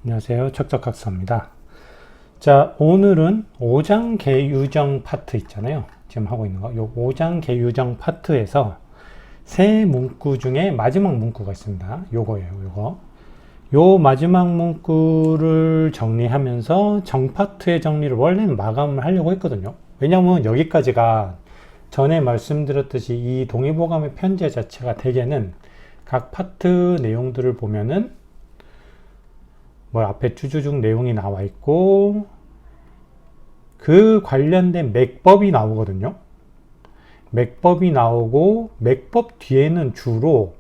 안녕하세요. 척척학습입니다. 자, 오늘은 오장개유정 파트 있잖아요. 지금 하고 있는 거. 요 오장개유정 파트에서 세 문구 중에 마지막 문구가 있습니다. 요거예요. 요거. 요 마지막 문구를 정리하면서 정파트의 정리를 원래는 마감을 하려고 했거든요. 왜냐면 여기까지가 전에 말씀드렸듯이 이 동의보감의 편제 자체가 대개는 각 파트 내용들을 보면은 뭐 앞에 주주중 내용이 나와 있고 그 관련된 맥법이 나오거든요. 맥법이 나오고 맥법 뒤에는 주로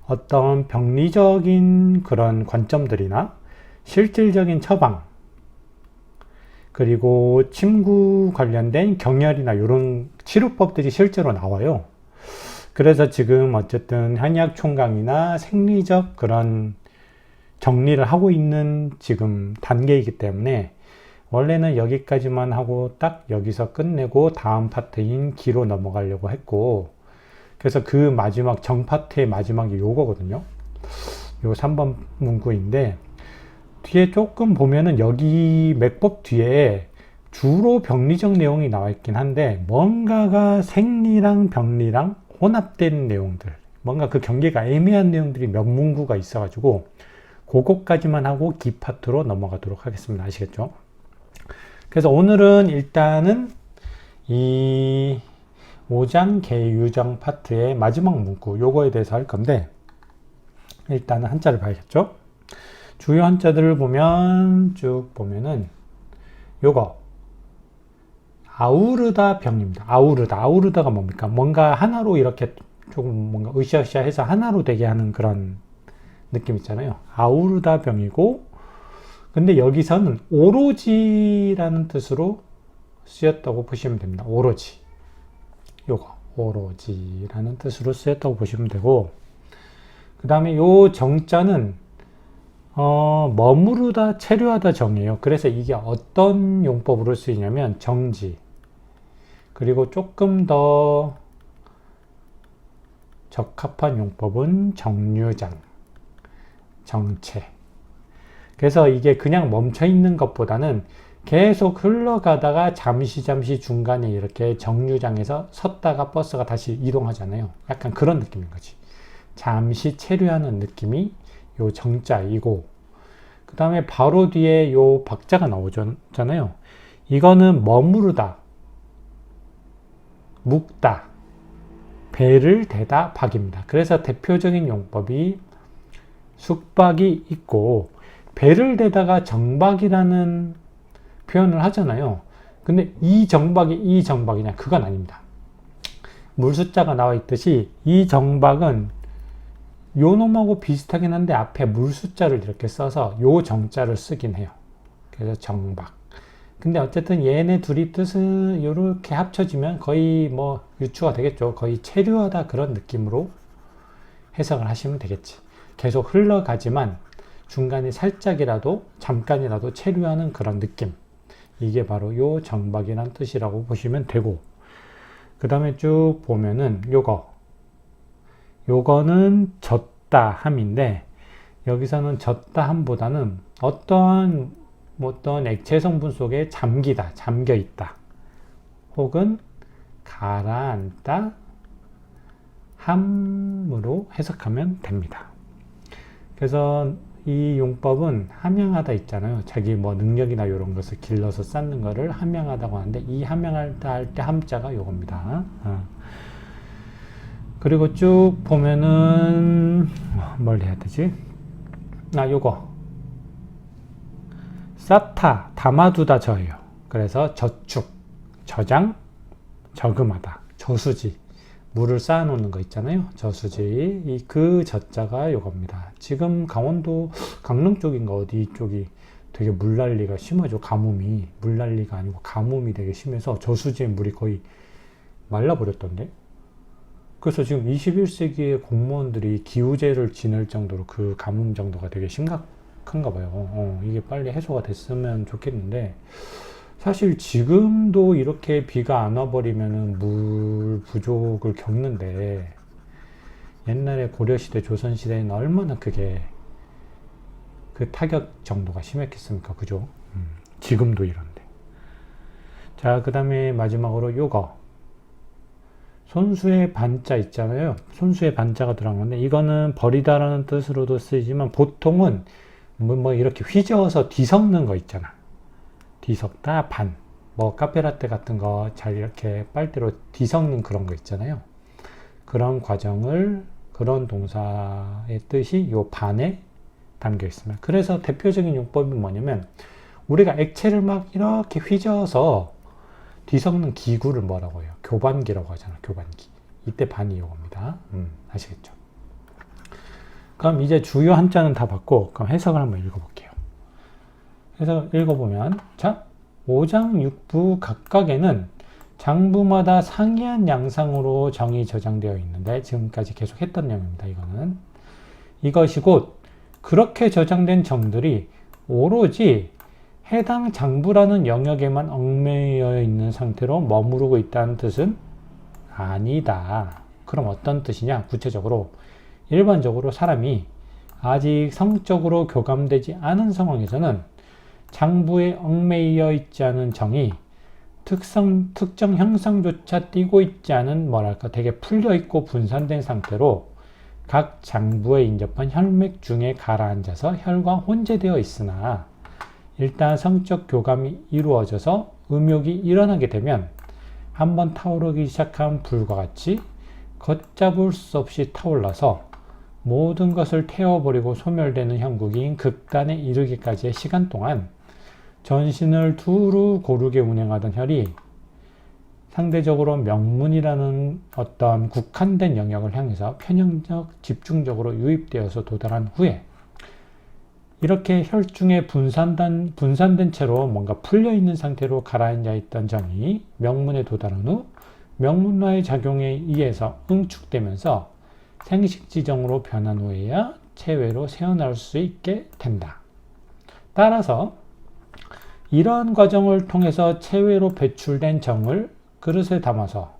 어떤 병리적인 그런 관점들이나 실질적인 처방 그리고 침구 관련된 경혈이나 이런 치료법들이 실제로 나와요. 그래서 지금 어쨌든 한의학 총강이나 생리적 그런 정리를 하고 있는 지금 단계이기 때문에 원래는 여기까지만 하고 딱 여기서 끝내고 다음 파트인 기로 넘어가려고 했고, 그래서 그 마지막 정파트의 마지막이 요거거든요. 요 3번 문구인데 뒤에 조금 보면은 여기 맥법 뒤에 주로 병리적 내용이 나와 있긴 한데 뭔가가 생리랑 병리랑 혼합된 내용들, 뭔가 그 경계가 애매한 내용들이 몇 문구가 있어가지고 그것까지만 하고 기 파트로 넘어가도록 하겠습니다. 아시겠죠? 그래서 오늘은 일단은 이 5장 개유정 파트의 마지막 문구 요거에 대해서 할 건데 일단은 한자를 봐야겠죠? 주요 한자들을 보면 쭉 보면은 요거 아우르다 병입니다. 아우르다가 뭡니까? 뭔가 하나로 이렇게 조금 뭔가 으쌰으쌰해서 하나로 되게 하는 그런 느낌 있잖아요. 아우르다 병이고, 근데 여기서는 오로지라는 뜻으로 쓰였다고 보시면 됩니다. 오로지. 요거, 오로지라는 뜻으로 쓰였다고 보시면 되고, 그 다음에 요 정자는, 머무르다, 체류하다 정이에요. 그래서 이게 어떤 용법으로 쓰이냐면, 정지. 그리고 조금 더 적합한 용법은 정류장. 정체. 그래서 이게 그냥 멈춰 있는 것보다는 계속 흘러가다가 잠시 중간에 이렇게 정류장에서 섰다가 버스가 다시 이동하잖아요. 약간 그런 느낌인 거지. 잠시 체류하는 느낌이 요 정자이고, 그 다음에 바로 뒤에 요 박자가 나오잖아요. 이거는 머무르다, 묵다, 배를 대다 박입니다. 그래서 대표적인 용법이 숙박이 있고 배를 대다가 정박이라는 표현을 하잖아요. 근데 이 정박이냐? 그건 아닙니다. 물숫자가 나와 있듯이 이 정박은 요 놈하고 비슷하긴 한데 앞에 물숫자를 이렇게 써서 요 정자를 쓰긴 해요. 그래서 정박. 근데 어쨌든 얘네 둘이 뜻은 이렇게 합쳐지면 거의 뭐 유추가 되겠죠. 거의 체류하다 그런 느낌으로 해석을 하시면 되겠지. 계속 흘러가지만 중간에 살짝이라도 잠깐이라도 체류하는 그런 느낌, 이게 바로 요 정박이란 뜻이라고 보시면 되고, 그 다음에 쭉 보면은 요거는 젖다 함인데 여기서는 젖다 함보다는 어떤 액체 성분 속에 잠겨 있다 혹은 가라앉다 함으로 해석하면 됩니다. 그래서 이 용법은 함양하다 있잖아요. 자기 뭐 능력이나 이런 것을 길러서 쌓는 거를 함양하다고 하는데 이 함양하다 할 때 함자가 요겁니다. 그리고 쭉 보면은 뭘 해야 되지? 요거 쌓다, 담아두다 저예요. 그래서 저축, 저장, 저금하다, 저수지, 물을 쌓아놓는 거 있잖아요. 저수지. 그 저자가 요겁니다. 지금 강원도 강릉 쪽인가 어디 쪽이 되게 물난리가 심하죠. 가뭄이. 물난리가 아니고 가뭄이 되게 심해서 저수지의 물이 거의 말라버렸던데. 그래서 지금 21세기의 공무원들이 기후제를 지낼 정도로 그 가뭄 정도가 되게 심각한가 봐요. 이게 빨리 해소가 됐으면 좋겠는데 사실 지금도 이렇게 비가 안 와버리면 물 부족을 겪는데 옛날에 고려시대, 조선시대에는 얼마나 그게 그 타격 정도가 심했겠습니까? 그죠? 지금도 이런데. 자, 그 다음에 마지막으로 요거. 손수의 반자 있잖아요. 손수의 반자가 들어간 건데, 이거는 버리다라는 뜻으로도 쓰이지만, 보통은 뭐 이렇게 휘저어서 뒤섞는 거 있잖아. 뒤섞다, 반. 뭐 카페라떼 같은 거 잘 이렇게 빨대로 뒤섞는 그런 거 있잖아요. 그런 과정을, 그런 동사의 뜻이 요 반에 담겨 있습니다. 그래서 대표적인 용법이 뭐냐면, 우리가 액체를 막 이렇게 휘저어서 뒤섞는 기구를 뭐라고 해요? 교반기라고 하잖아. 교반기. 이때 반이 이겁니다. 아시겠죠? 그럼 이제 주요 한자는 다 봤고, 그럼 해석을 한번 읽어볼게요. 해서 읽어보면, 자, 오장육부 각각에는 장부마다 상이한 양상으로 정이 저장되어 있는데, 지금까지 계속 했던 내용입니다. 이거는 이것이 곧 그렇게 저장된 정들이 오로지 해당 장부라는 영역에만 얽매여 있는 상태로 머무르고 있다는 뜻은 아니다. 그럼 어떤 뜻이냐? 구체적으로 일반적으로 사람이 아직 성적으로 교감되지 않은 상황에서는 장부에 얽매여 있지 않은 정이 특정 형상조차 띠고 있지 않은 뭐랄까 되게 풀려있고 분산된 상태로 각 장부에 인접한 혈맥 중에 가라앉아서 혈과 혼재되어 있으나 일단 성적 교감이 이루어져서 음욕이 일어나게 되면 한번 타오르기 시작한 불과 같이 걷잡을 수 없이 타올라서 모든 것을 태워버리고 소멸되는 형국인 극단에 이르기까지의 시간 동안 전신을 두루 고르게 운행하던 혈이 상대적으로 명문이라는 어떤 국한된 영역을 향해서 편향적, 집중적으로 유입되어서 도달한 후에 이렇게 혈중에 분산된 채로 뭔가 풀려있는 상태로 가라앉아 있던 정이 명문에 도달한 후 명문화의 작용에 의해서 응축되면서 생식지정으로 변한 후에야 체외로 새어나올 수 있게 된다. 따라서 이러한 과정을 통해서 체외로 배출된 정을 그릇에 담아서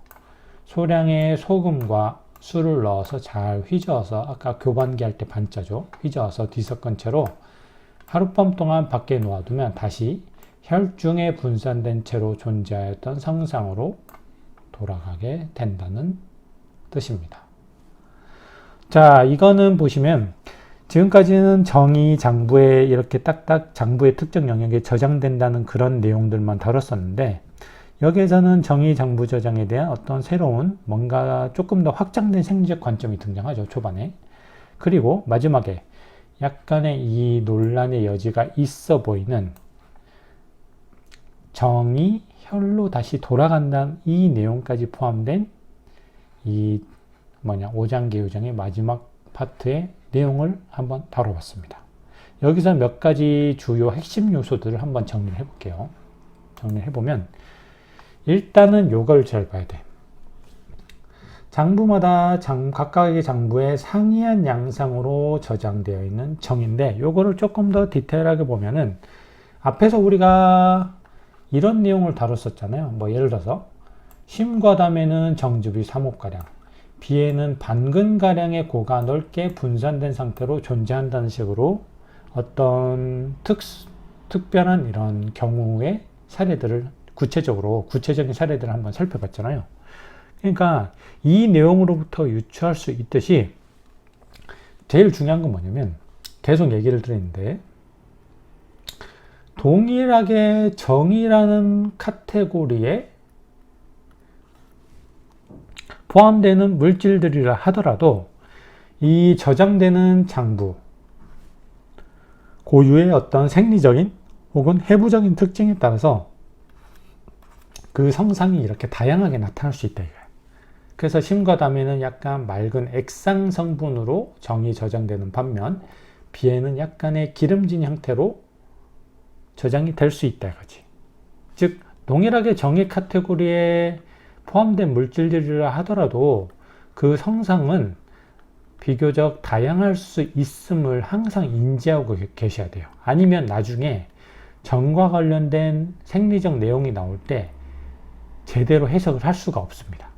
소량의 소금과 술을 넣어서 잘 휘저어서, 아까 교반기 할 때 반자죠. 휘저어서 뒤섞은 채로 하룻밤 동안 밖에 놓아두면 다시 혈중에 분산된 채로 존재하였던 성상으로 돌아가게 된다는 뜻입니다. 자, 이거는 보시면 지금까지는 정이 장부에 이렇게 딱딱 장부의 특정 영역에 저장된다는 그런 내용들만 다뤘었는데, 여기에서는 정의 장부 저장에 대한 어떤 새로운 뭔가 조금 더 확장된 생리적 관점이 등장하죠. 초반에. 그리고 마지막에 약간의 이 논란의 여지가 있어 보이는 정이 혈로 다시 돌아간다는 이 내용까지 포함된 이 오장계유장의 마지막 파트의 내용을 한번 다뤄봤습니다. 여기서 몇 가지 주요 핵심 요소들을 한번 정리를 해볼게요. 정리를 해보면 일단은 요걸 잘 봐야 돼. 장부마다 각각의 장부에 상이한 양상으로 저장되어 있는 정인데, 요거를 조금 더 디테일하게 보면은 앞에서 우리가 이런 내용을 다뤘었잖아요. 뭐 예를 들어서 심과담에는 정즙이 3홉가량, 비에는 반근가량의 고가 넓게 분산된 상태로 존재한다는 식으로 어떤 특별한 이런 경우의 사례들을 구체적인 사례들을 한번 살펴봤잖아요. 그러니까 이 내용으로부터 유추할 수 있듯이 제일 중요한 건 뭐냐면, 계속 얘기를 드리는데, 동일하게 정이라는 카테고리에 포함되는 물질들이라 하더라도 이 저장되는 장부 고유의 어떤 생리적인 혹은 해부적인 특징에 따라서 그 성상이 이렇게 다양하게 나타날 수 있다 이거예요. 그래서 심과 담에는 약간 맑은 액상 성분으로 정이 저장되는 반면 비에는 약간의 기름진 형태로 저장이 될 수 있다 이거지. 즉 동일하게 정의 카테고리에 포함된 물질들이라 하더라도 그 성상은 비교적 다양할 수 있음을 항상 인지하고 계셔야 돼요. 아니면 나중에 정과 관련된 생리적 내용이 나올 때 제대로 해석을 할 수가 없습니다.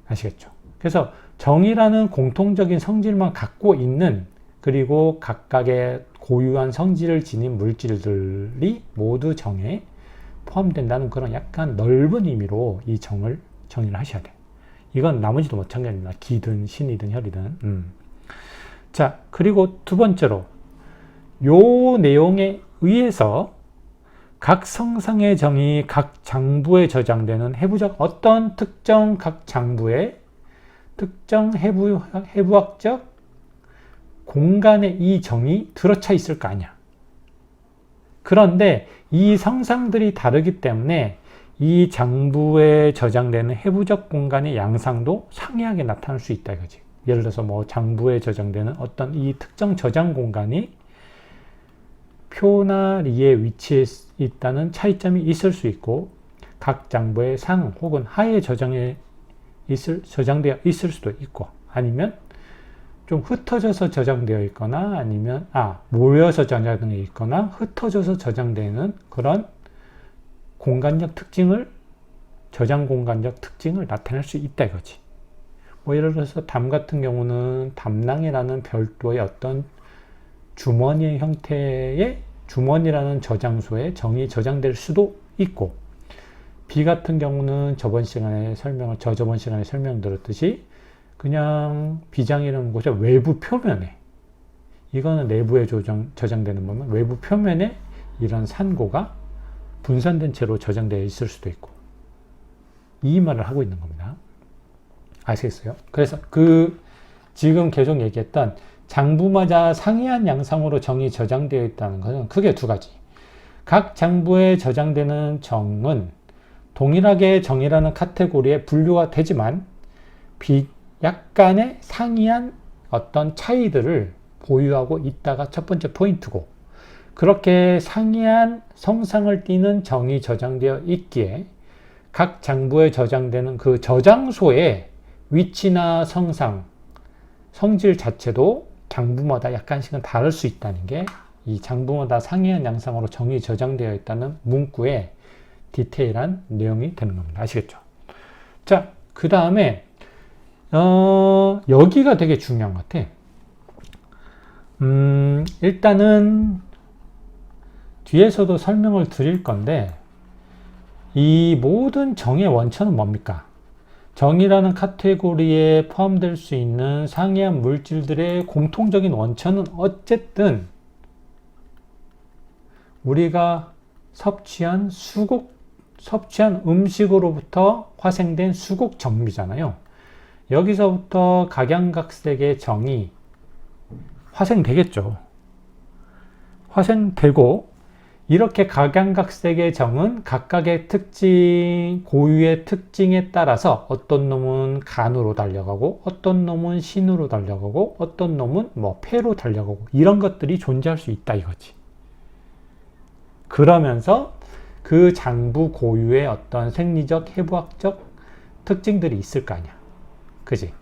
아시겠죠? 그래서 정이라는 공통적인 성질만 갖고 있는 그리고 각각의 고유한 성질을 지닌 물질들이 모두 정에 포함된다는 그런 약간 넓은 의미로 이 정의를 하셔야 돼요. 이건 나머지도 마찬가지입니다. 기든 신이든 혈이든. 자, 그리고 두 번째로 요 내용에 의해서 각 성상의 정의 각 장부에 저장되는 해부적 어떤 특정 각 장부의 특정 해부학적 공간에 이 정이 들어차 있을 거 아니야. 그런데 이 성상들이 다르기 때문에 이 장부에 저장되는 해부적 공간의 양상도 상이하게 나타날 수 있다 이거지. 예를 들어서 뭐 장부에 저장되는 어떤 이 특정 저장 공간이 표나 리에 위치해 있다는 차이점이 있을 수 있고 각 장부의 상 혹은 하에 저장되어 있을 수도 있고 아니면 좀 흩어져서 저장되어 있거나 아니면 모여서 저장되어 있거나 흩어져서 저장되는 그런 공간적 특징을 저장 공간적 특징을 나타낼 수 있다 이거지. 뭐 예를 들어서 담 같은 경우는 담낭이라는 별도의 어떤 주머니의 형태의 주머니라는 저장소에 정이 저장될 수도 있고 비 같은 경우는 저번 시간에 설명드렸듯이 그냥 비장이라는 곳의 외부 표면에 이거는 내부에 저장되는 거면 외부 표면에 이런 산고가 분산된 채로 저장되어 있을 수도 있고 이 말을 하고 있는 겁니다. 아시겠어요? 그래서 지금 계속 얘기했던 장부마다 상이한 양상으로 정이 저장되어 있다는 것은 크게 두 가지. 각 장부에 저장되는 정은 동일하게 정이라는 카테고리에 분류가 되지만 약간의 상이한 어떤 차이들을 보유하고 있다가 첫 번째 포인트고 그렇게 상이한 성상을 띠는 정이 저장되어 있기에 각 장부에 저장되는 그 저장소의 위치나 성질 자체도 장부마다 약간씩은 다를 수 있다는 게 이 장부마다 상이한 양상으로 정이 저장되어 있다는 문구의 디테일한 내용이 되는 겁니다. 아시겠죠? 자, 그 다음에 여기가 되게 중요한 것 같아. 일단은 뒤에서도 설명을 드릴 건데 이 모든 정의 원천은 뭡니까? 정이라는 카테고리에 포함될 수 있는 상이한 물질들의 공통적인 원천은 어쨌든 우리가 섭취한 음식으로부터 화생된 수곡 정미잖아요. 여기서부터 각양각색의 정이 화생되겠죠. 화생되고 이렇게 각양각색의 정은 각각의 특징, 고유의 특징에 따라서 어떤 놈은 간으로 달려가고 어떤 놈은 신으로 달려가고 어떤 놈은 뭐 폐로 달려가고 이런 것들이 존재할 수 있다 이거지. 그러면서 그 장부 고유의 어떤 생리적, 해부학적 특징들이 있을 거 아니야. 그지?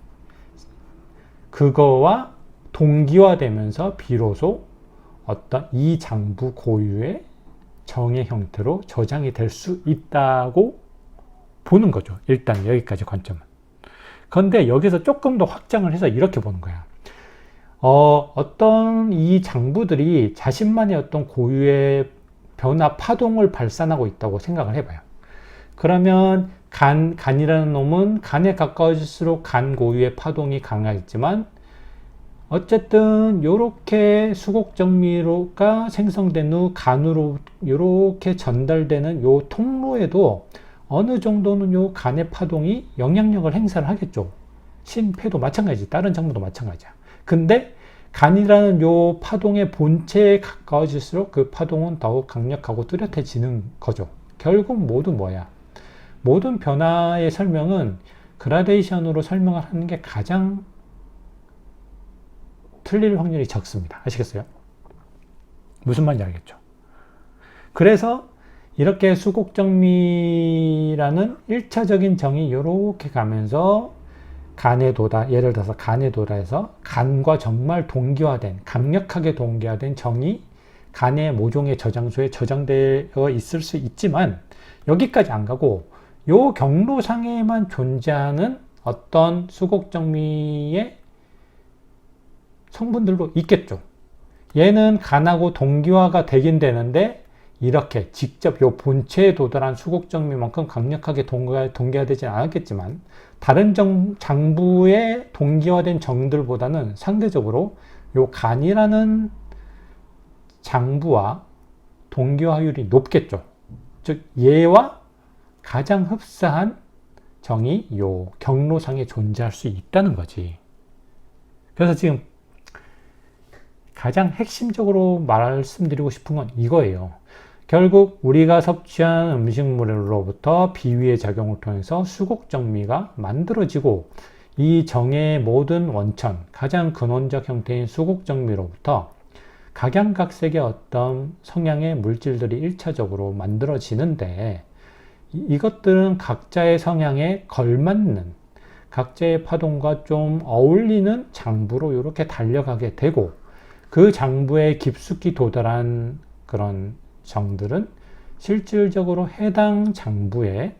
그거와 동기화되면서 비로소 어떤 이 장부 고유의 정의 형태로 저장이 될 수 있다고 보는 거죠. 일단 여기까지 관점은. 그런데 여기서 조금 더 확장을 해서 이렇게 보는 거야. 어떤 이 장부들이 자신만의 어떤 고유의 변화 파동을 발산하고 있다고 생각을 해봐요. 그러면 간이라는 놈은 간에 가까워질수록 간 고유의 파동이 강하겠지만 어쨌든 요렇게 수곡정미가 생성된 후 간으로 요렇게 전달되는 요 통로에도 어느 정도는 요 간의 파동이 영향력을 행사를 하겠죠. 신폐도 마찬가지, 다른 장부도 마찬가지야. 근데 간이라는 요 파동의 본체에 가까워질수록 그 파동은 더욱 강력하고 뚜렷해지는 거죠. 결국 모두 뭐야? 모든 변화의 설명은 그라데이션으로 설명을 하는 게 가장 틀릴 확률이 적습니다. 아시겠어요? 무슨 말인지 알겠죠? 그래서 이렇게 수곡정미라는 1차적인 정이 이렇게 가면서 간에 도다, 예를 들어서 간에 도다해서 간과 정말 동기화된, 강력하게 동기화된 정이 간의 모종의 저장소에 저장되어 있을 수 있지만 여기까지 안 가고 요 경로상에만 존재하는 어떤 수곡정미의 성분들도 있겠죠. 얘는 간하고 동기화가 되긴 되는데 이렇게 직접 요 본체에 도달한 수곡정미만큼 강력하게 동기화되진 않았겠지만 다른 장부에 동기화된 정들보다는 상대적으로 요 간이라는 장부와 동기화율이 높겠죠. 즉 얘와 가장 흡사한 정이 요 경로상에 존재할 수 있다는 거지. 그래서 지금 가장 핵심적으로 말씀드리고 싶은 건 이거예요. 결국 우리가 섭취한 음식물로부터 비위의 작용을 통해서 수곡정미가 만들어지고 이 정의 모든 원천, 가장 근원적 형태인 수곡정미로부터 각양각색의 어떤 성향의 물질들이 1차적으로 만들어지는데 이것들은 각자의 성향에 걸맞는 각자의 파동과 좀 어울리는 장부로 이렇게 달려가게 되고 그 장부에 깊숙이 도달한 그런 정들은 실질적으로 해당 장부의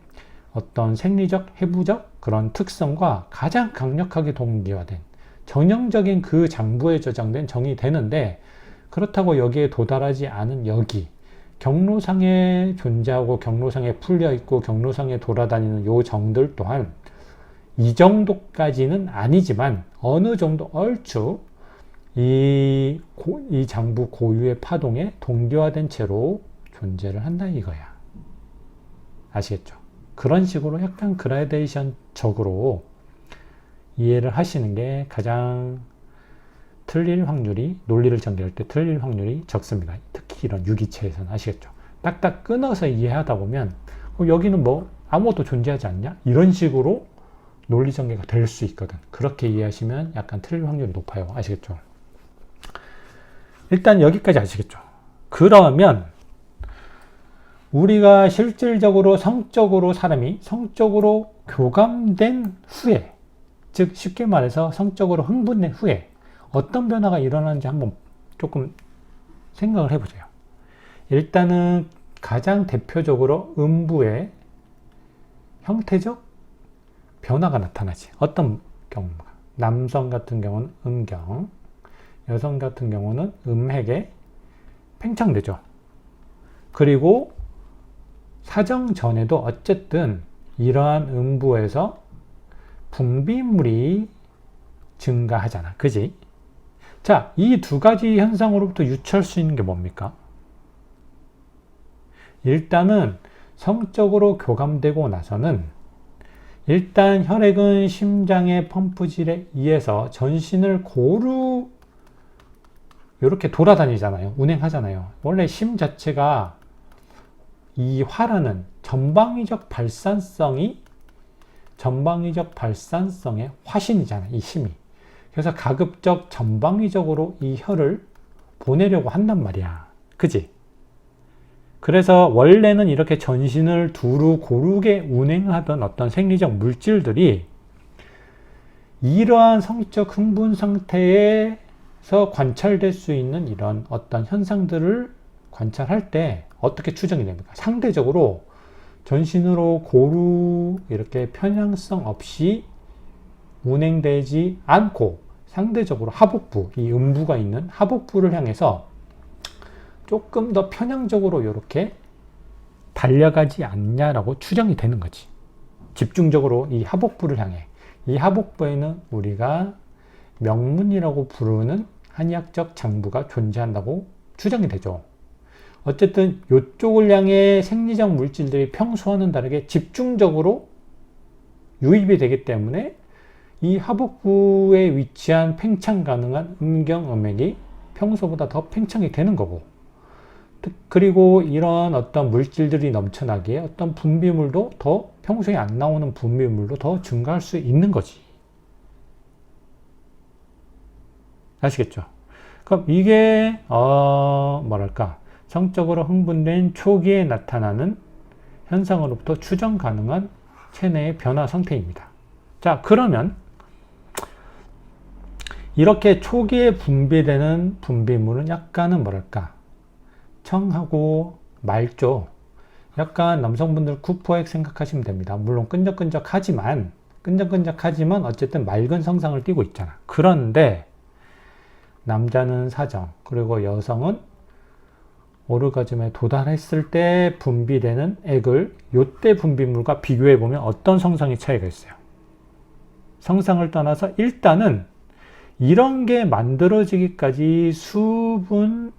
어떤 생리적, 해부적 그런 특성과 가장 강력하게 동기화된 전형적인 그 장부에 저장된 정이 되는데 그렇다고 여기에 도달하지 않은 여기 경로상에 존재하고 경로상에 풀려있고 경로상에 돌아다니는 요 정들 또한 이 정도까지는 아니지만 어느 정도 얼추 이 장부 고유의 파동에 동기화된 채로 존재를 한다 이거야. 아시겠죠? 그런 식으로 약간 그라데이션적으로 이해를 하시는 게 가장 틀릴 확률이, 논리를 전개할 때 틀릴 확률이 적습니다. 특히 이런 유기체에서는. 아시겠죠? 딱딱 끊어서 이해하다 보면 여기는 뭐 아무것도 존재하지 않냐? 이런 식으로 논리 전개가 될 수 있거든. 그렇게 이해하시면 약간 틀릴 확률이 높아요. 아시겠죠? 일단 여기까지 아시겠죠? 그러면 우리가 실질적으로 사람이 성적으로 교감된 후에, 즉 쉽게 말해서 성적으로 흥분된 후에 어떤 변화가 일어나는지 한번 조금 생각을 해보세요. 일단은 가장 대표적으로 음부의 형태적 변화가 나타나지. 어떤 경우가? 남성 같은 경우는 음경, 여성 같은 경우는 음핵에 팽창되죠. 그리고 사정 전에도 어쨌든 이러한 음부에서 분비물이 증가하잖아. 그지? 자, 이 두 가지 현상으로부터 유추할 수 있는 게 뭡니까? 일단은 성적으로 교감되고 나서는 일단 혈액은 심장의 펌프질에 의해서 전신을 고루 이렇게 돌아다니잖아요. 운행하잖아요. 원래 심 자체가 이 화라는 전방위적 발산성의 화신이잖아요. 이 심이. 그래서 가급적 전방위적으로 이 혈을 보내려고 한단 말이야. 그지? 그래서 원래는 이렇게 전신을 두루 고르게 운행하던 어떤 생리적 물질들이 이러한 성적 흥분 상태에서 관찰될 수 있는 이런 어떤 현상들을 관찰할 때 어떻게 추정이 됩니까? 상대적으로 전신으로 고루 이렇게 편향성 없이 운행되지 않고 상대적으로 하복부, 이 음부가 있는 하복부를 향해서 조금 더 편향적으로 이렇게 달려가지 않냐라고 추정이 되는 거지. 집중적으로 이 하복부를 향해. 이 하복부에는 우리가 명문이라고 부르는 한의학적 장부가 존재한다고 추정이 되죠. 어쨌든 이쪽을 향해 생리적 물질들이 평소와는 다르게 집중적으로 유입이 되기 때문에 이 하복부에 위치한 팽창 가능한 음경음액이 평소보다 더 팽창이 되는 거고, 그리고 이런 어떤 물질들이 넘쳐나기에 어떤 분비물도 더 평소에 안 나오는 분비물도 더 증가할 수 있는 거지. 아시겠죠? 그럼 이게 뭐랄까 성적으로 흥분된 초기에 나타나는 현상으로부터 추정 가능한 체내의 변화 상태입니다. 자, 그러면 이렇게 초기에 분비되는 분비물은 약간은 뭐랄까 청하고 맑죠. 약간 남성분들 구포액 생각하시면 됩니다. 물론 끈적끈적하지만 어쨌든 맑은 성상을 띠고 있잖아. 그런데 남자는 사정, 그리고 여성은 오르가즘에 도달했을 때 분비되는 액을 요때 분비물과 비교해보면 어떤 성상의 차이가 있어요. 성상을 떠나서 일단은 이런 게 만들어지기까지 수분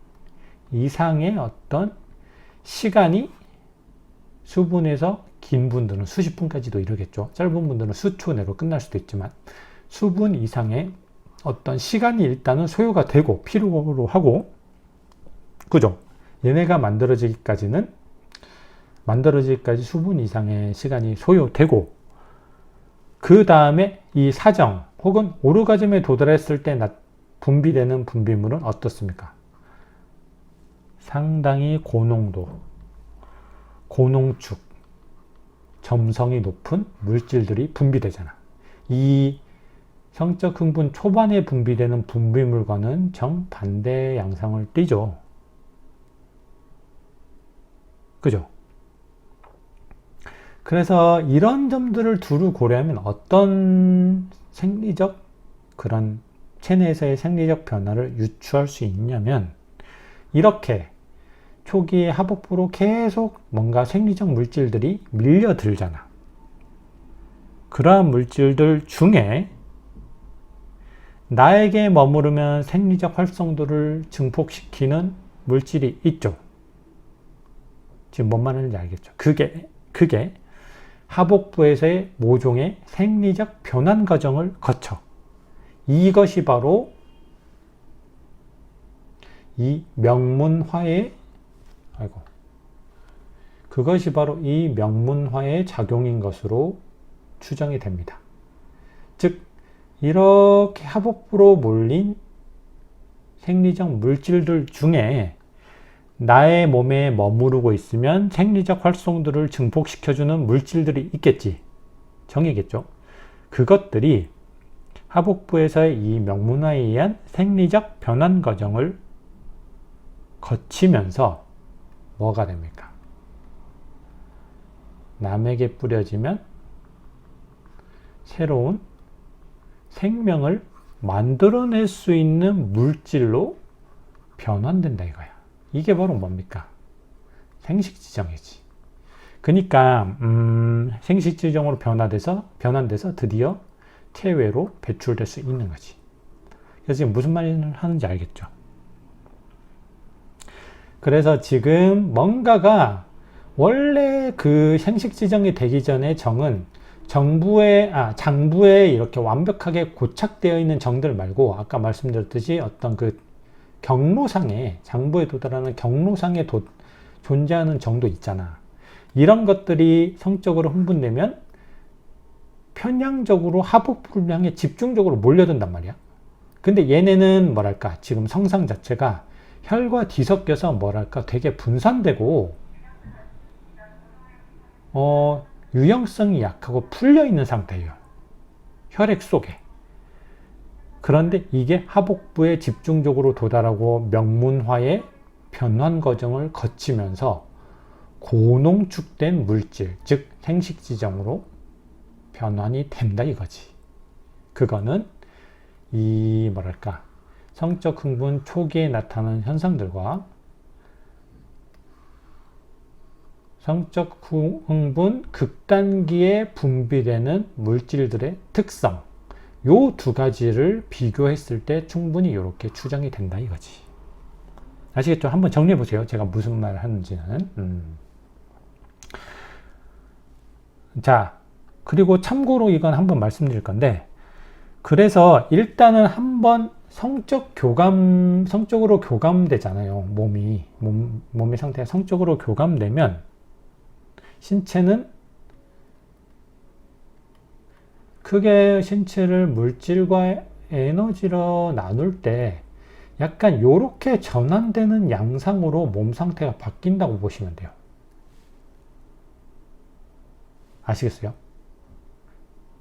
이상의 어떤 시간이, 수분에서 긴 분들은 수십 분까지도 이르겠죠. 짧은 분들은 수초 내로 끝날 수도 있지만 수분 이상의 어떤 시간이 일단은 소요가 되고 필요로 하고, 그죠? 얘네가 만들어지기까지 수분 이상의 시간이 소요되고, 그 다음에 이 사정 혹은 오르가즘에 도달했을 때 분비되는 분비물은 어떻습니까? 상당히 고농도, 고농축, 점성이 높은 물질들이 분비되잖아. 이 성적 흥분 초반에 분비되는 분비물과는 정반대 양상을 띠죠. 그죠? 그래서 이런 점들을 두루 고려하면 어떤 생리적, 그런 체내에서의 생리적 변화를 유추할 수 있냐면, 이렇게 초기에 하복부로 계속 뭔가 생리적 물질들이 밀려들잖아. 그러한 물질들 중에 나에게 머무르면 생리적 활성도를 증폭시키는 물질이 있죠. 지금 뭔 말인지 알겠죠? 그게 하복부에서의 모종의 생리적 변환 과정을 거쳐 이것이 바로 이 명문화의 그것이 바로 이 명문화의 작용인 것으로 추정이 됩니다. 즉 이렇게 하복부로 몰린 생리적 물질들 중에 나의 몸에 머무르고 있으면 생리적 활성도를 증폭시켜주는 물질들이 있겠지. 정이겠죠. 그것들이 하복부에서의 이 명문화에 의한 생리적 변환 과정을 거치면서 뭐가 됩니까? 남에게 뿌려지면 새로운 생명을 만들어낼 수 있는 물질로 변환된다 이거야. 이게 바로 뭡니까? 생식지정이지. 그러니까 생식지정으로 변환돼서 드디어 체외로 배출될 수 있는 거지. 그래서 지금 무슨 말을 하는지 알겠죠? 그래서 지금 뭔가가 원래 그 생식지정이 되기 전에 정은 장부에 이렇게 완벽하게 고착되어 있는 정들 말고, 아까 말씀드렸듯이 어떤 그 경로상에, 장부에 도달하는 경로상에 존재하는 정도 있잖아. 이런 것들이 성적으로 흥분되면 편향적으로 하복부를 향해 집중적으로 몰려든단 말이야. 근데 얘네는 뭐랄까, 지금 성상 자체가 혈과 뒤섞여서 뭐랄까 되게 분산되고 유형성이 약하고 풀려있는 상태예요. 혈액 속에. 그런데 이게 하복부에 집중적으로 도달하고 명문화의 변환 과정을 거치면서 고농축된 물질, 즉 생식지정으로 변환이 된다 이거지. 그거는 이 뭐랄까 성적 흥분 초기에 나타나는 현상들과 성적 흥분 극단기에 분비되는 물질들의 특성, 요 두 가지를 비교했을 때 충분히 이렇게 추정이 된다 이거지. 아시겠죠? 한번 정리해 보세요. 제가 무슨 말 하는지는. 자, 그리고 참고로 이건 한번 말씀드릴 건데, 그래서 일단은 한번 성적으로 교감되잖아요. 몸의 상태가 성적으로 교감되면 신체는 크게 신체를 물질과 에너지로 나눌 때 약간 요렇게 전환되는 양상으로 몸 상태가 바뀐다고 보시면 돼요. 아시겠어요?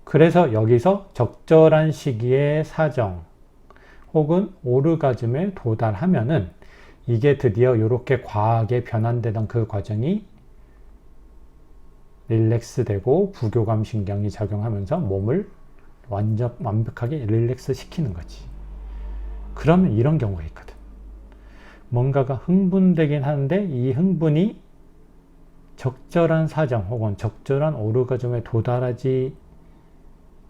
그래서 여기서 적절한 시기에 사정 혹은 오르가즘에 도달하면은 이게 드디어 이렇게 과하게 변환되던 그 과정이 릴렉스되고 부교감 신경이 작용하면서 몸을 완벽하게 릴렉스 시키는 거지. 그러면 이런 경우가 있거든. 뭔가가 흥분되긴 하는데 이 흥분이 적절한 사정 혹은 적절한 오르가즘에 도달하지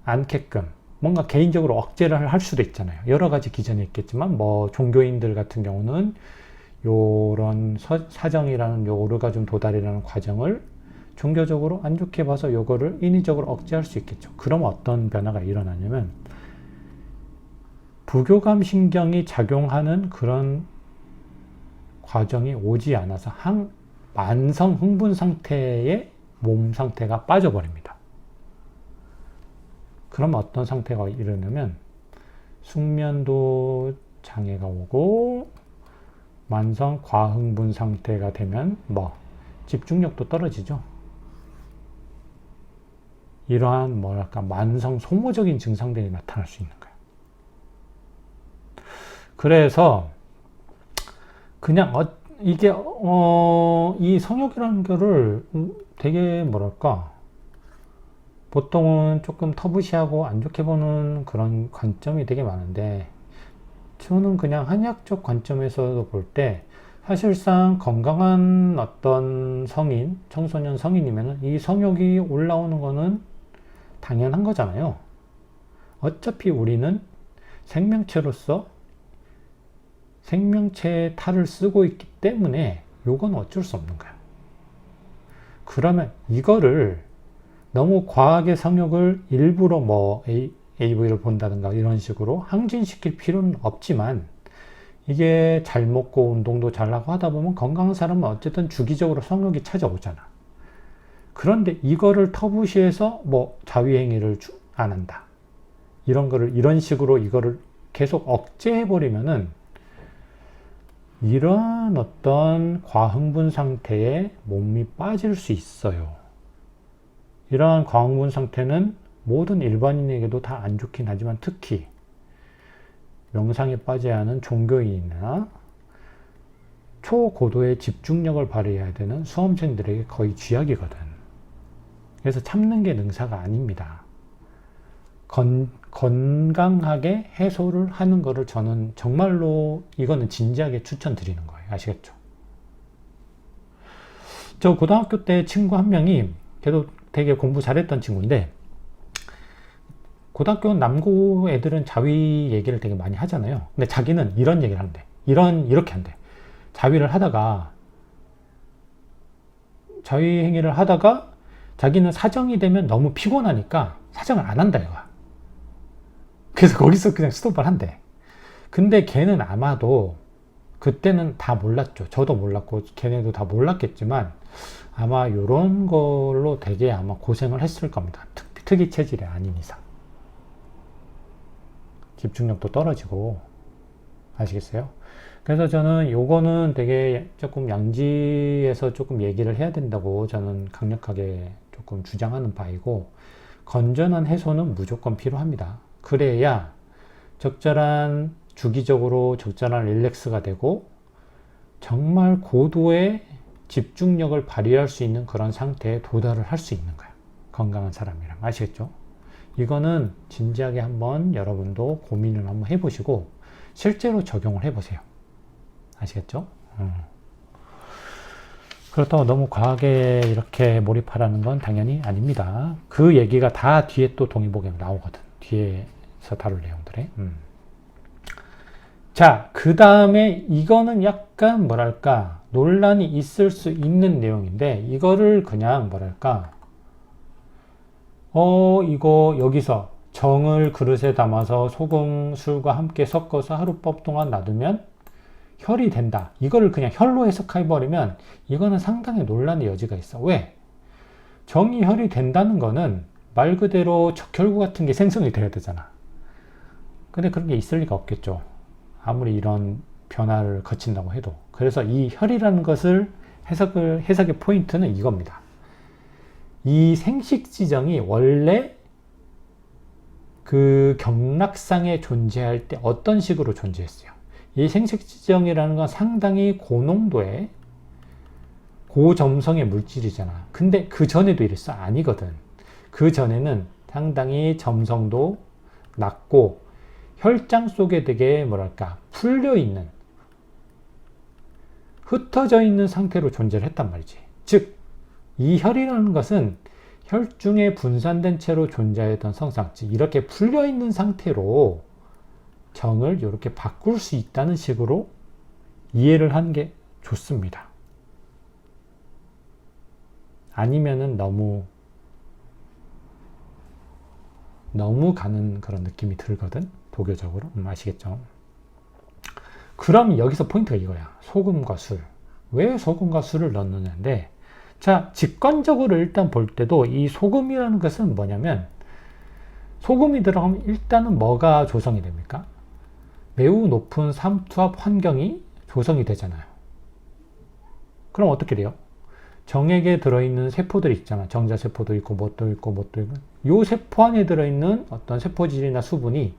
않게끔 뭔가 개인적으로 억제를 할 수도 있잖아요. 여러 가지 기전이 있겠지만 뭐 종교인들 같은 경우는 요런 사정이라는 요 오르가즘 도달이라는 과정을 종교적으로 안 좋게 봐서 요거를 인위적으로 억제할 수 있겠죠. 그럼 어떤 변화가 일어나냐면 부교감 신경이 작용하는 그런 과정이 오지 않아서 만성 흥분 상태의 몸 상태가 빠져버립니다. 그럼 어떤 상태가 일어나면 숙면도 장애가 오고 만성 과흥분 상태가 되면 뭐 집중력도 떨어지죠. 이러한 뭐랄까 만성 소모적인 증상들이 나타날 수 있는 거예요. 그래서 그냥 이게 이 성욕이라는 거를 되게 뭐랄까 보통은 조금 터부시하고 안 좋게 보는 그런 관점이 되게 많은데 저는 그냥 한의학적 관점에서 볼 때 사실상 건강한 어떤 성인, 청소년 성인이면 이 성욕이 올라오는 거는 당연한 거잖아요. 어차피 우리는 생명체로서 생명체의 탈을 쓰고 있기 때문에 요건 어쩔 수 없는 거야. 그러면 이거를 너무 과하게 성욕을 일부러 뭐 AV를 본다든가 이런 식으로 항진시킬 필요는 없지만 이게 잘 먹고 운동도 잘하고 하다 보면 건강한 사람은 어쨌든 주기적으로 성욕이 찾아오잖아. 그런데 이거를 터부시해서 뭐 자위행위를 안 한다. 이런 거를 이런 식으로 이거를 계속 억제해버리면은 이러한 어떤 과흥분 상태에 몸이 빠질 수 있어요. 이러한 과흥분 상태는 모든 일반인에게도 다 안 좋긴 하지만 특히 명상에 빠져야 하는 종교인이나 초고도의 집중력을 발휘해야 되는 수험생들에게 거의 쥐약이거든. 그래서 참는 게 능사가 아닙니다. 건강하게 해소를 하는 거를 저는 정말로 이거는 진지하게 추천드리는 거예요. 아시겠죠? 저 고등학교 때 친구 한 명이 걔도 되게 공부 잘했던 친구인데 고등학교 남고 애들은 자위 얘기를 되게 많이 하잖아요. 근데 자기는 이런 얘기를 한대. 이렇게 한대. 자위를 하다가 자위 행위를 하다가 자기는 사정이 되면 너무 피곤하니까 사정을 안 한다 이거야. 그래서 거기서 그냥 스톱을 한대. 근데 걔는 아마도 그때는 다 몰랐죠. 저도 몰랐고 걔네도 다 몰랐겠지만 아마 요런 걸로 되게 아마 고생을 했을 겁니다. 특이 체질이 아닌 이상. 집중력도 떨어지고 아시겠어요? 그래서 저는 요거는 되게 조금 양지에서 조금 얘기를 해야 된다고 저는 강력하게 조금 주장하는 바이고 건전한 해소는 무조건 필요합니다. 그래야 적절한 주기적으로 적절한 릴렉스가 되고 정말 고도의 집중력을 발휘할 수 있는 그런 상태에 도달을 할 수 있는 거예요. 건강한 사람이랑. 아시겠죠? 이거는 진지하게 한번 여러분도 고민을 한번 해보시고 실제로 적용을 해보세요. 아시겠죠? 그렇다고 너무 과하게 이렇게 몰입하라는 건 당연히 아닙니다. 그 얘기가 다 뒤에 또 동의보기에 나오거든. 뒤에서 다룰 내용들에. 자, 그 다음에 이거는 약간 뭐랄까 논란이 있을 수 있는 내용인데 이거를 그냥 뭐랄까 이거 여기서 정을 그릇에 담아서 소금, 술과 함께 섞어서 하룻밤 동안 놔두면 혈이 된다. 이거를 그냥 혈로 해석해버리면 이거는 상당히 논란의 여지가 있어. 왜? 정이 혈이 된다는 거는 말 그대로 적혈구 같은 게 생성이 돼야 되잖아. 근데 그런 게 있을 리가 없겠죠. 아무리 이런 변화를 거친다고 해도. 그래서 이 혈이라는 것을 해석의 포인트는 이겁니다. 이 생식지정이 원래 그 경락상에 존재할 때 어떤 식으로 존재했어요? 이 생식지정이라는 건 상당히 고농도의 고점성의 물질이잖아. 근데 그 전에도 이랬어? 아니거든. 그 전에는 상당히 점성도 낮고 혈장 속에 되게 뭐랄까 풀려 있는, 흩어져 있는 상태로 존재를 했단 말이지. 즉, 이 혈이라는 것은 혈중에 분산된 채로 존재했던 성상, 즉 이렇게 풀려 있는 상태로 정을 이렇게 바꿀 수 있다는 식으로 이해를 하는 게 좋습니다. 아니면은 너무 가는 그런 느낌이 들거든, 도교적으로. 아시겠죠? 그럼 여기서 포인트가 이거야. 소금과 술. 왜 소금과 술을 넣느냐인데, 자, 직관적으로 일단 볼 때도 이 소금이라는 것은 뭐냐면, 소금이 들어가면 일단은 뭐가 조성이 됩니까? 매우 높은 삼투압 환경이 조성이 되잖아요. 그럼 어떻게 돼요? 정액에 들어있는 세포들이 있잖아. 정자세포도 있고 뭣도 있고 요 세포 안에 들어있는 어떤 세포질이나 수분이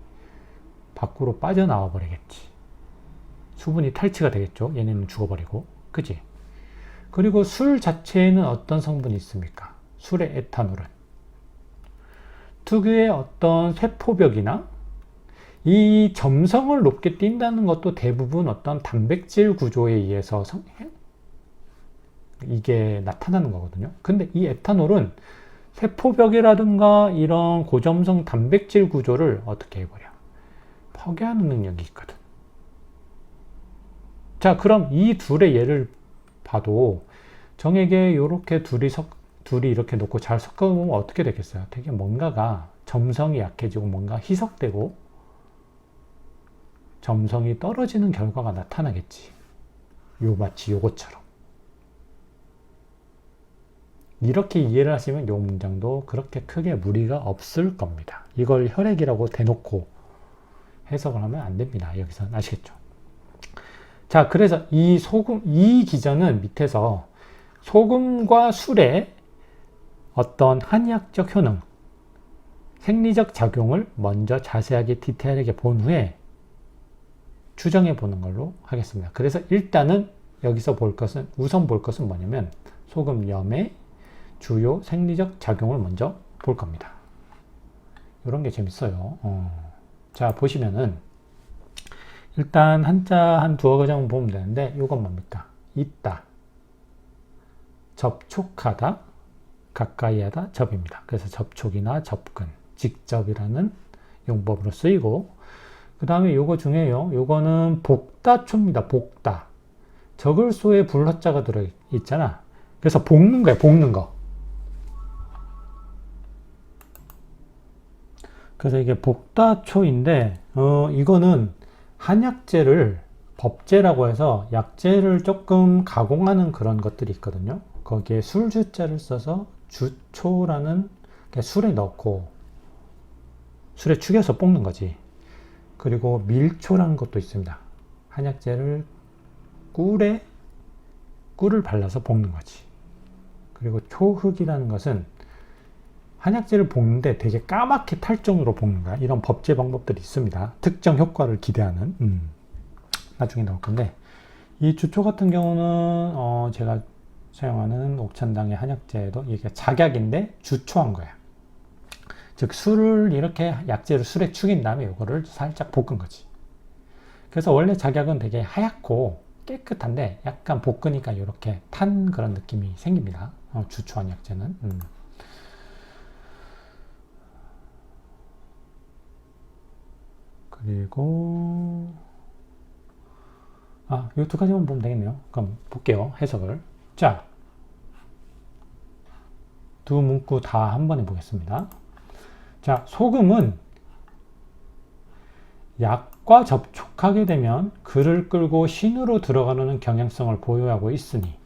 밖으로 빠져나와 버리겠지. 수분이 탈취가 되겠죠. 얘네는 죽어버리고. 그지? 그리고 술 자체에는 어떤 성분이 있습니까? 술의 에탄올은 특유의 어떤 세포벽이나 이 점성을 높게 띈다는 것도 대부분 어떤 단백질 구조에 의해서 이게 나타나는 거거든요. 근데 이 에탄올은 세포벽이라든가 이런 고점성 단백질 구조를 어떻게 해버려? 파괴하는 능력이 있거든. 자, 그럼 이 둘의 예를 봐도 정액에 이렇게 둘이 이렇게 놓고 잘 섞어보면 어떻게 되겠어요? 되게 뭔가가 점성이 약해지고 뭔가 희석되고 점성이 떨어지는 결과가 나타나겠지. 마치 요것처럼. 이렇게 이해를 하시면 이 문장도 그렇게 크게 무리가 없을 겁니다. 이걸 혈액이라고 대놓고 해석을 하면 안 됩니다. 여기서는 아시겠죠? 자, 그래서 이 기전은 밑에서 소금과 술의 어떤 한의학적 효능, 생리적 작용을 먼저 자세하게 디테일하게 본 후에 추정해 보는 걸로 하겠습니다. 그래서 일단은 여기서 우선 볼 것은 뭐냐면 소금염의 주요 생리적 작용을 먼저 볼 겁니다. 이런 게 재밌어요. 자, 보시면은 일단 한자 한 두어 가지 보면 되는데 이건 뭡니까? 있다, 접촉하다, 가까이 하다, 접입니다. 그래서 접촉이나 접근, 직접이라는 용법으로 쓰이고, 그 다음에 요거 중에요. 요거는 복다초입니다. 복다. 적을소에 불허자가 들어있잖아. 그래서 볶는 거야, 볶는 거. 그래서 이게 복다초인데, 이거는 한약재를 법재라고 해서 약재를 조금 가공하는 그런 것들이 있거든요. 거기에 술주자를 써서 주초라는 술에 넣고 술에 축여서 볶는 거지. 그리고 밀초라는 것도 있습니다. 한약재를 꿀을 발라서 볶는 거지. 그리고 초흑이라는 것은 한약재를 볶는데 되게 까맣게 탈정으로 볶는 거야. 이런 법제 방법들이 있습니다. 특정 효과를 기대하는. 나중에 나올 건데, 이 주초 같은 경우는 제가 사용하는 옥천당의 한약재도 이게 작약인데 주초한 거야. 즉 술을 이렇게 약재를 술에 축인 다음에 이거를 살짝 볶은 거지. 그래서 원래 작약은 되게 하얗고 깨끗한데 약간 볶으니까 이렇게 탄 그런 느낌이 생깁니다. 주초한 약재는. 그리고 이 두 가지만 보면 되겠네요. 그럼 볼게요. 해석을. 자, 두 문구 다 한 번에 보겠습니다. 자, 소금은 약과 접촉하게 되면 그를 끌고 신으로 들어가는 경향성을 보유하고 있으니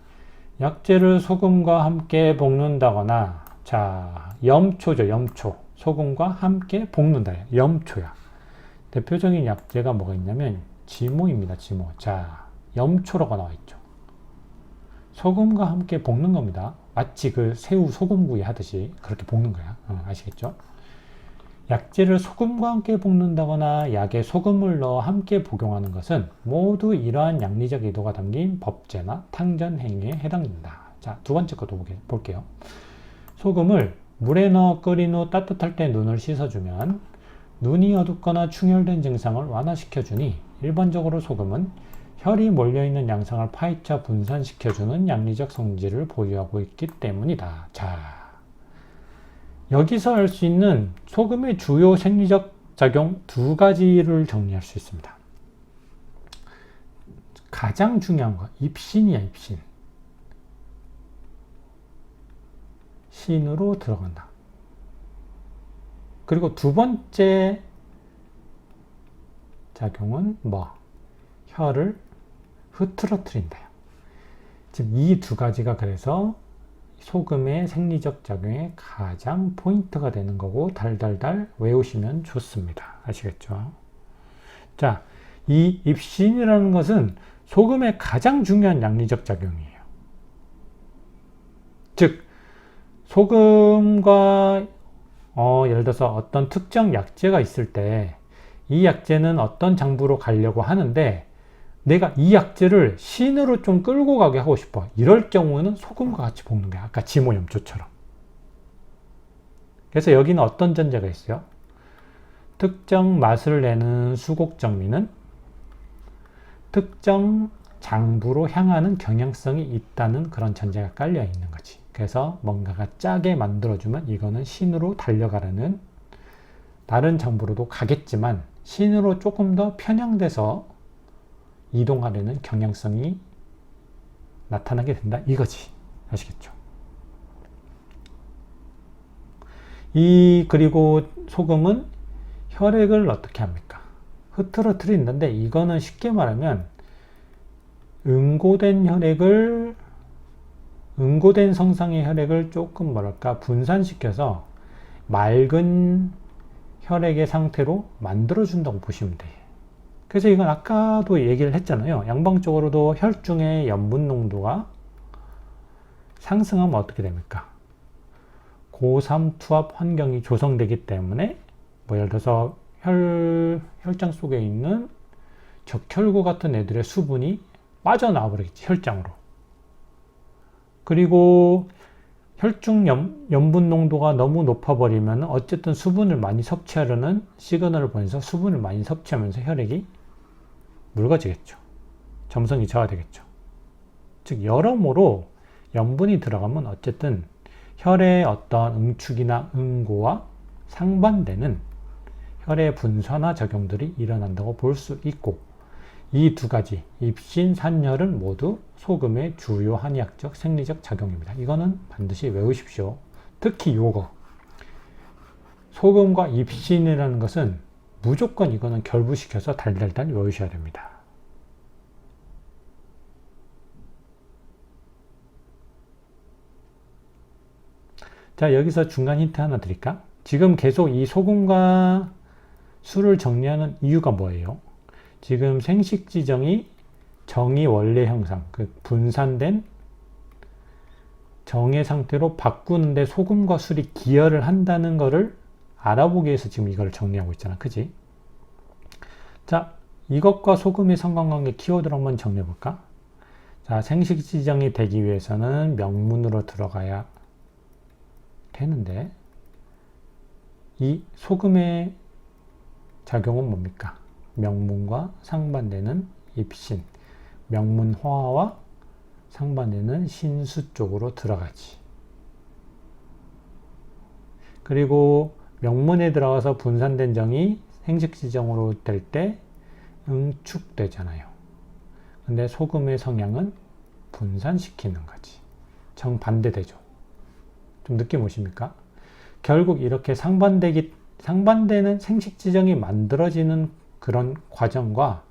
약재를 소금과 함께 볶는다거나, 자, 염초죠. 염초. 소금과 함께 볶는다. 염초야. 대표적인 약재가 뭐가 있냐면 지모입니다. 지모. 자, 염초라고 나와 있죠. 소금과 함께 볶는 겁니다. 마치 그 새우 소금구이 하듯이 그렇게 볶는 거야. 아시겠죠? 약재를 소금과 함께 볶는다거나 약에 소금을 넣어 함께 복용하는 것은 모두 이러한 양리적 의도가 담긴 법제나 탕전 행위에 해당된다. 자, 두 번째 것도 볼게요. 소금을 물에 넣어 끓인 후 따뜻할 때 눈을 씻어주면 눈이 어둡거나 충혈된 증상을 완화시켜주니 일반적으로 소금은 혈이 몰려있는 양상을 파헤쳐 분산시켜주는 양리적 성질을 보유하고 있기 때문이다. 자, 여기서 알 수 있는 소금의 주요 생리적 작용 두 가지를 정리할 수 있습니다. 가장 중요한 거 입신이야, 입신. 신으로 들어간다. 그리고 두 번째 작용은 뭐? 혈을 흐트러뜨린다. 지금 이 두 가지가 그래서 소금의 생리적 작용의 가장 포인트가 되는 거고 달달달 외우시면 좋습니다. 아시겠죠? 자, 이 입신이라는 것은 소금의 가장 중요한 양리적 작용이에요. 즉, 소금과 예를 들어서 어떤 특정 약재가 있을 때 이 약재는 어떤 장부로 가려고 하는데 내가 이 약재를 신으로 좀 끌고 가게 하고 싶어. 이럴 경우는 소금과 같이 볶는 거야. 아까 지모염초처럼. 그래서 여기는 어떤 전제가 있어요? 특정 맛을 내는 수곡정미는 특정 장부로 향하는 경향성이 있다는 그런 전제가 깔려 있는 거지. 그래서 뭔가가 짜게 만들어주면 이거는 신으로 달려가라는, 다른 장부로도 가겠지만 신으로 조금 더 편향돼서 이동하려는 경향성이 나타나게 된다 이거지. 아시겠죠? 그리고 소금은 혈액을 어떻게 합니까? 흐트러뜨린다는데 이거는 쉽게 말하면 응고된 성상의 혈액을 조금 뭐랄까 분산시켜서 맑은 혈액의 상태로 만들어준다고 보시면 돼요. 그래서 이건 아까도 얘기를 했잖아요. 양방적으로도 혈중의 염분 농도가 상승하면 어떻게 됩니까? 고3 투합 환경이 조성되기 때문에 뭐 예를 들어서 혈장 속에 있는 적혈구 같은 애들의 수분이 빠져나와 버리겠지, 혈장으로. 그리고 혈중 염분 농도가 너무 높아버리면 어쨌든 수분을 많이 섭취하려는 시그널을 보내서 수분을 많이 섭취하면서 혈액이 묽어지겠죠. 점성이 저하되겠죠. 즉 여러모로 염분이 들어가면 어쨌든 혈의 어떤 응축이나 응고와 상반되는 혈의 분산화 작용들이 일어난다고 볼 수 있고, 이 두 가지 입신, 산혈은 모두 소금의 주요 한의학적 생리적 작용입니다. 이거는 반드시 외우십시오. 특히 요거 소금과 입신이라는 것은 무조건 이거는 결부시켜서 달달달 외우셔야 됩니다. 자, 여기서 중간 힌트 하나 드릴까? 지금 계속 이 소금과 술을 정리하는 이유가 뭐예요? 지금 생식지정이 정의 원래 형상, 그 분산된 정의 상태로 바꾸는데 소금과 술이 기여를 한다는 것을 알아보기 위해서 지금 이걸 정리하고 있잖아. 그지? 자, 이것과 소금의 상관관계 키워드를 한번 정리해 볼까? 자, 생식지정이 되기 위해서는 명문으로 들어가야 되는데, 이 소금의 작용은 뭡니까? 명문과 상반되는 입신, 명문화와 상반되는 신수 쪽으로 들어가지. 그리고 명문에 들어가서 분산된 정이 생식지정으로 될 때 응축되잖아요. 근데 소금의 성향은 분산시키는 거지. 정반대되죠. 좀 느낌 오십니까? 결국 이렇게 상반되는 생식지정이 만들어지는 그런 과정과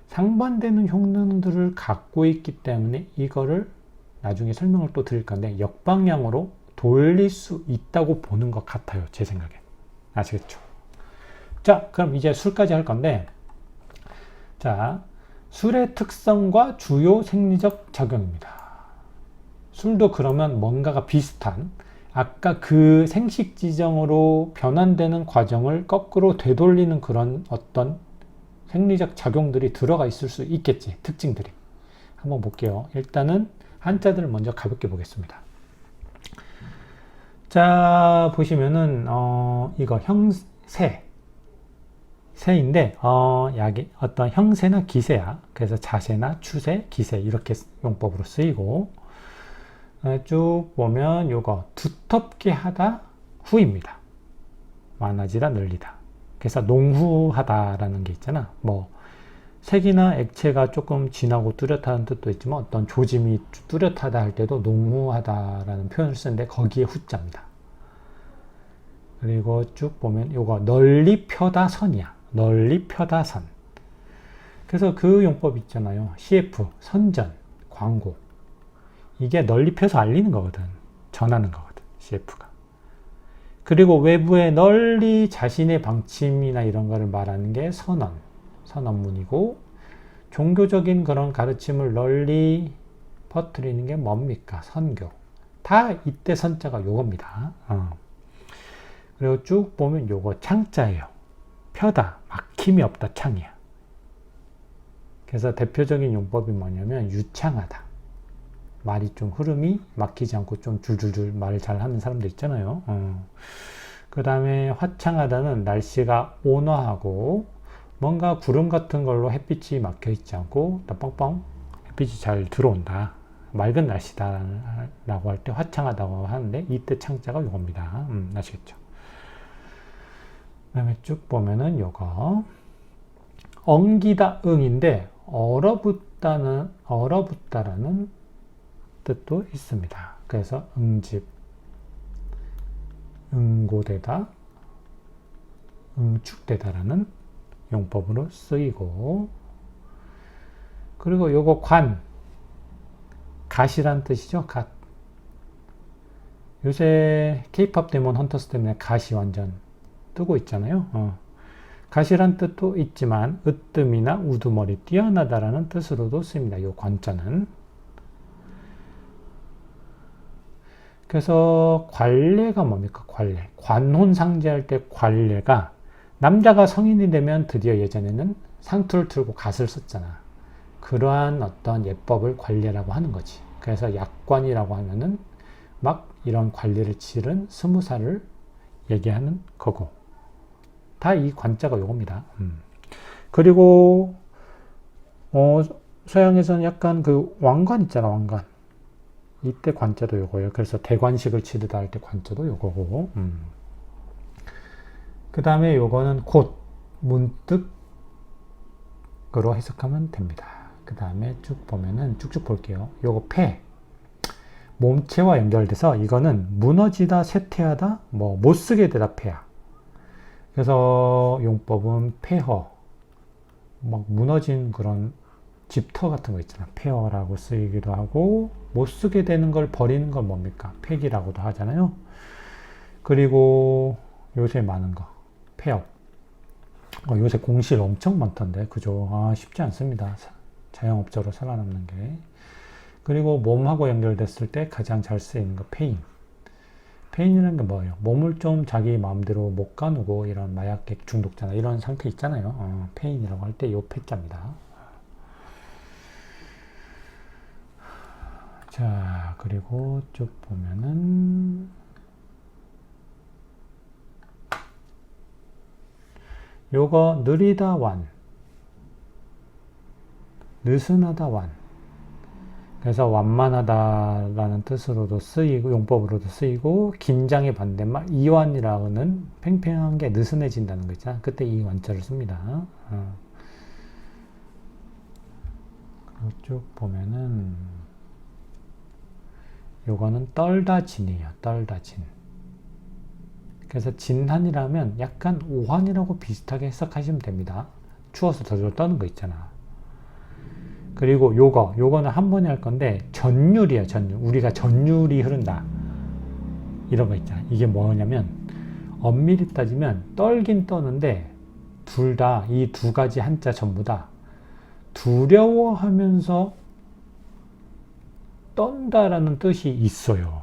상반되는 효능들을 갖고 있기 때문에 이거를 나중에 설명을 또 드릴 건데 역방향으로 돌릴 수 있다고 보는 것 같아요. 제 생각에. 아시겠죠? 자, 그럼 이제 술까지 할 건데, 자, 술의 특성과 주요 생리적 작용입니다. 술도 그러면 뭔가가 비슷한, 아까 그 생식지정으로 변환되는 과정을 거꾸로 되돌리는 그런 어떤 생리적 작용들이 들어가 있을 수 있겠지. 특징들이. 한번 볼게요. 일단은 한자들을 먼저 가볍게 보겠습니다. 자, 보시면은 이거 형세, 세인데 어떤 형세나 기세야. 그래서 자세나 추세, 기세 이렇게 용법으로 쓰이고 쭉 보면 요거 두텁게 하다 후입니다. 많아지다 늘리다. 그래서 농후하다라는 게 있잖아. 뭐 색이나 액체가 조금 진하고 뚜렷한 뜻도 있지만 어떤 조짐이 뚜렷하다 할 때도 농후하다라는 표현을 쓰는데 거기에 후자입니다. 그리고 쭉 보면 요거 널리 펴다 선이야. 널리 펴다 선. 그래서 그 용법 있잖아요. CF, 선전, 광고. 이게 널리 펴서 알리는 거거든. 전하는 거거든. CF가. 그리고 외부에 널리 자신의 방침이나 이런 거를 말하는 게 선언. 선언문이고 종교적인 그런 가르침을 널리 퍼뜨리는 게 뭡니까? 선교. 다 이때 선자가 요겁니다. 그리고 쭉 보면 요거 창자예요. 펴다, 막힘이 없다 창이야. 그래서 대표적인 용법이 뭐냐면 유창하다. 말이 좀 흐름이 막히지 않고 좀 줄줄줄 말을 잘 하는 사람들 있잖아요. 그 다음에 화창하다는 날씨가 온화하고 뭔가 구름 같은 걸로 햇빛이 막혀 있지 않고 뻥뻥 햇빛이 잘 들어온다. 맑은 날씨다 라고 할 때 화창하다고 하는데 이때 창자가 요겁니다. 아시겠죠? 그 다음에 쭉 보면은 요거 엉기다 응인데 얼어붙다라는 뜻도 있습니다. 그래서 응집, 응고되다, 응축되다라는 용법으로 쓰이고 그리고 요거 갓이란 뜻이죠. 갓. 요새 K-POP 데몬 헌터스 때문에 갓이 완전 뜨고 있잖아요. 갓이란 뜻도 있지만 으뜸이나 우두머리, 뛰어나다라는 뜻으로도 쓰입니다. 요 관자는. 그래서 관례가 뭡니까? 관례. 관혼 상제할 때 관례가 남자가 성인이 되면 드디어 예전에는 상투를 틀고 갓을 썼잖아. 그러한 어떤 예법을 관례라고 하는 거지. 그래서 약관이라고 하면은 막 이런 관례를 치른 20살을 얘기하는 거고. 다 이 관자가 요겁니다. 그리고 서양에서는 약간 그 왕관 있잖아, 왕관. 이때 관자도 요거예요. 그래서 대관식을 치르다 할 때 관자도 요거고. 그 다음에 요거는 곧, 문득으로 해석하면 됩니다. 그 다음에 쭉 보면은 쭉쭉 볼게요. 요거 폐. 몸체와 연결돼서 이거는 무너지다, 쇠퇴하다, 뭐 못쓰게 되다 폐야. 그래서 용법은 폐허. 막 무너진 그런 집터 같은 거 있잖아. 폐허라고 쓰이기도 하고 못 쓰게 되는 걸 버리는 건 뭡니까? 폐기라고도 하잖아요. 그리고 요새 많은 거 폐업. 요새 공실 엄청 많던데 그죠? 쉽지 않습니다. 자영업자로 살아남는 게. 그리고 몸하고 연결됐을 때 가장 잘 쓰이는 거 폐인. 폐인이라는 게 뭐예요? 몸을 좀 자기 마음대로 못 가누고 이런 마약객 중독자나 이런 상태 있잖아요. 폐인이라고 할 때 요 폐자입니다. 자, 그리고 쭉 보면은 요거 느리다 완, 느슨하다 완. 그래서 완만하다라는 뜻으로도 쓰이고 용법으로도 쓰이고 긴장의 반대말 이완이라는 팽팽한 게 느슨해진다는 거 있잖아. 그때 이 완자를 씁니다. 그리고 쭉 보면은 요거는 떨다 진이에요. 떨다 진. 그래서 진한이라면 약간 오한이라고 비슷하게 해석하시면 됩니다. 추워서 덜덜 떠는 거 있잖아. 그리고 요거는 한 번에 할 건데 전율이야. 전율. 우리가 전율이 흐른다 이런 거 있잖아. 이게 뭐냐면 엄밀히 따지면 떨긴 떠는데 둘 다 이 두 가지 한자 전부 다 두려워하면서 떤다라는 뜻이 있어요.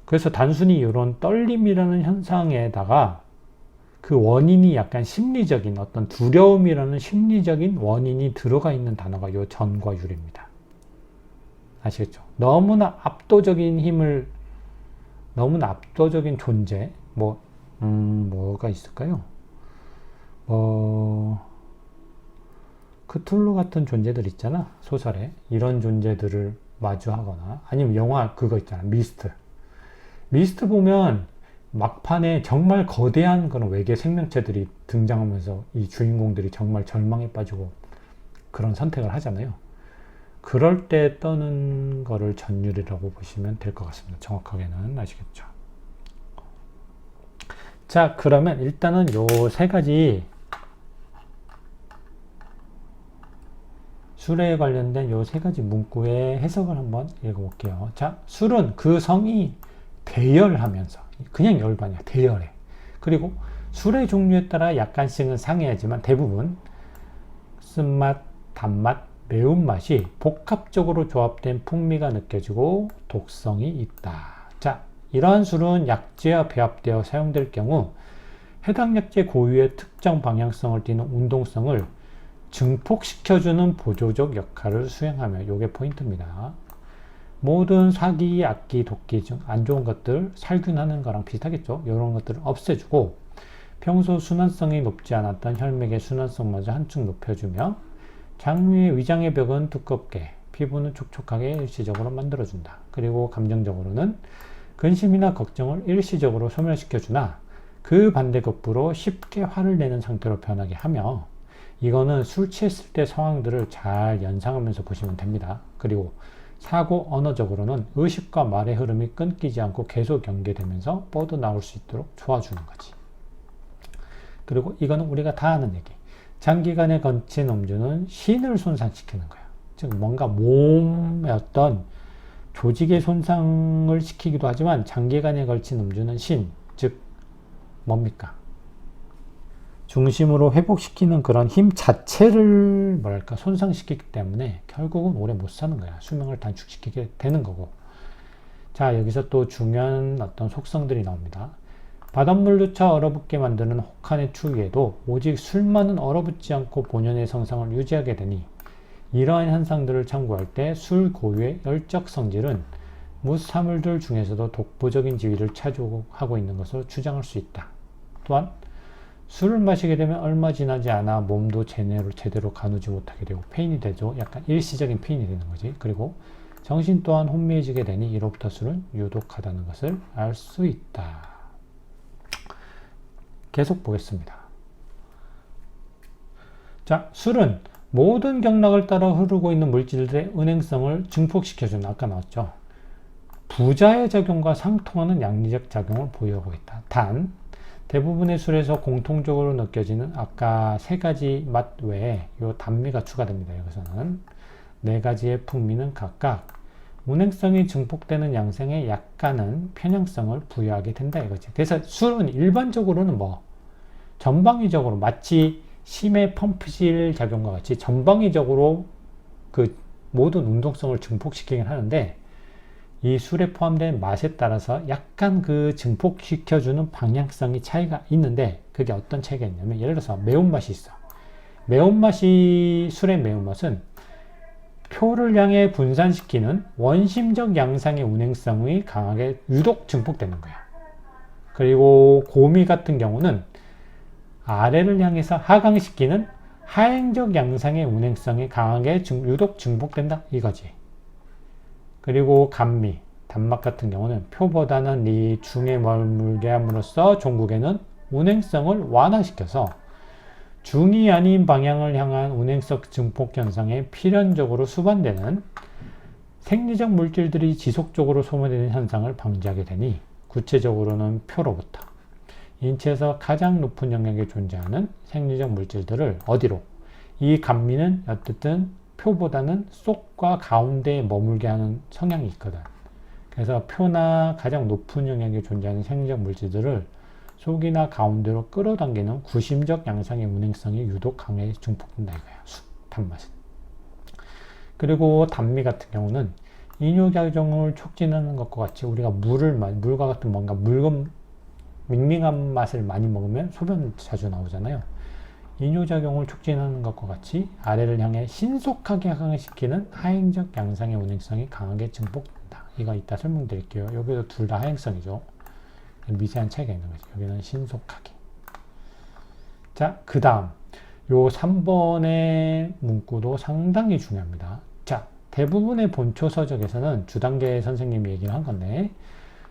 그래서 단순히 이런 떨림이라는 현상에다가 그 원인이 약간 심리적인 어떤 두려움이라는 심리적인 원인이 들어가 있는 단어가 요 전과 율입니다. 아시겠죠? 너무나 압도적인 힘을, 너무나 압도적인 존재, 뭐가 있을까요? 크툴루 같은 존재들 있잖아, 소설에. 이런 존재들을 마주하거나, 아니면 영화 그거 있잖아, 미스트 보면 막판에 정말 거대한 그런 외계 생명체들이 등장하면서 이 주인공들이 정말 절망에 빠지고 그런 선택을 하잖아요. 그럴 때 떠는 거를 전율이라고 보시면 될 것 같습니다. 정확하게는. 아시겠죠? 자, 그러면 일단은 요 세 가지 술에 관련된 요 세 가지 문구의 해석을 한번 읽어볼게요. 자, 술은 그 성이 대열하면서, 그냥 열도 아니야, 대열해. 그리고 술의 종류에 따라 약간씩은 상이하지만 대부분 쓴맛, 단맛, 매운맛이 복합적으로 조합된 풍미가 느껴지고 독성이 있다. 자, 이러한 술은 약재와 배합되어 사용될 경우 해당 약재 고유의 특정 방향성을 띠는 운동성을 증폭시켜주는 보조적 역할을 수행하며, 요게 포인트입니다. 모든 사기, 악기, 독기 중 안 좋은 것들, 살균하는 거랑 비슷하겠죠. 이런 것들을 없애주고 평소 순환성이 높지 않았던 혈맥의 순환성마저 한층 높여주며 장류의 위장의 벽은 두껍게, 피부는 촉촉하게 일시적으로 만들어준다. 그리고 감정적으로는 근심이나 걱정을 일시적으로 소멸시켜주나 그 반대급부로 쉽게 화를 내는 상태로 변하게 하며, 이거는 술 취했을 때 상황들을 잘 연상하면서 보시면 됩니다. 그리고 사고 언어적으로는 의식과 말의 흐름이 끊기지 않고 계속 연계되면서 뻗어나올 수 있도록 도와주는 거지. 그리고 이거는 우리가 다 아는 얘기. 장기간에 걸친 음주는 신을 손상시키는 거야. 즉 뭔가 몸의 어떤 조직의 손상을 시키기도 하지만 장기간에 걸친 음주는 신, 즉 뭡니까? 중심으로 회복시키는 그런 힘 자체를 뭐랄까 손상시키기 때문에 결국은 오래 못 사는 거야. 수명을 단축시키게 되는 거고. 자, 여기서 또 중요한 어떤 속성들이 나옵니다. 바닷물조차 얼어붙게 만드는 혹한의 추위에도 오직 술만은 얼어붙지 않고 본연의 성상을 유지하게 되니, 이러한 현상들을 참고할 때 술 고유의 열적 성질은 무사물들 중에서도 독보적인 지위를 차지하고 있는 것으로 주장할 수 있다. 또한 술을 마시게 되면 얼마 지나지 않아 몸도 제대로 가누지 못하게 되고 페인이 되죠. 약간 일시적인 페인이 되는 거지. 그리고 정신 또한 혼미해지게 되니 이로부터 술은 유독하다는 것을 알 수 있다. 계속 보겠습니다. 자, 술은 모든 경락을 따라 흐르고 있는 물질들의 은행성을 증폭시켜주는, 아까 나왔죠. 부자의 작용과 상통하는 양리적 작용을 보유하고 있다. 단, 대부분의 술에서 공통적으로 느껴지는 아까 세 가지 맛 외에 요 단미가 추가됩니다. 여기서는 네 가지의 풍미는 각각 운행성이 증폭되는 양상에 약간은 편향성을 부여하게 된다 이거지. 그래서 술은 일반적으로는 전방위적으로 마치 심해 펌프실 작용과 같이 전방위적으로 그 모든 운동성을 증폭시키긴 하는데, 이 술에 포함된 맛에 따라서 약간 그 증폭시켜주는 방향성이 차이가 있는데, 그게 어떤 차이가 있냐면, 예를 들어서 매운맛이 있어. 술의 매운맛은 표를 향해 분산시키는 원심적 양상의 운행성이 강하게 유독 증폭되는 거야. 그리고 고미 같은 경우는 아래를 향해서 하강시키는 하행적 양상의 운행성이 강하게 유독 증폭된다 이거지. 그리고 감미, 단맛 같은 경우는 표보다는 이 중에 머물게 함으로써 종국에는 운행성을 완화시켜서 중이 아닌 방향을 향한 운행성 증폭 현상에 필연적으로 수반되는 생리적 물질들이 지속적으로 소모되는 현상을 방지하게 되니, 구체적으로는 표로부터 인체에서 가장 높은 영역에 존재하는 생리적 물질들을 어디로, 이 감미는 어쨌든 표보다는 속과 가운데에 머물게 하는 성향이 있거든. 그래서 표나 가장 높은 영역에 존재하는 생리적 물질들을 속이나 가운데로 끌어당기는 구심적 양상의 운행성이 유독 강하게 증폭된다 이거야. 단맛은. 그리고 단미 같은 경우는 이뇨작용을 촉진하는 것과 같이 우리가 물과 같은 뭔가 밍밍한 맛을 많이 먹으면 소변 자주 나오잖아요. 이뇨작용을 촉진하는 것과 같이 아래를 향해 신속하게 하강시키는 하행적 양상의 운행성이 강하게 증폭된다. 이거 이따 설명드릴게요. 여기도 둘 다 하행성이죠. 미세한 차이가 있는 거죠. 여기는 신속하게. 자, 그 다음 요 3번의 문구도 상당히 중요합니다. 자, 대부분의 본초 서적에서는 주단계 선생님이 얘기를 한 건데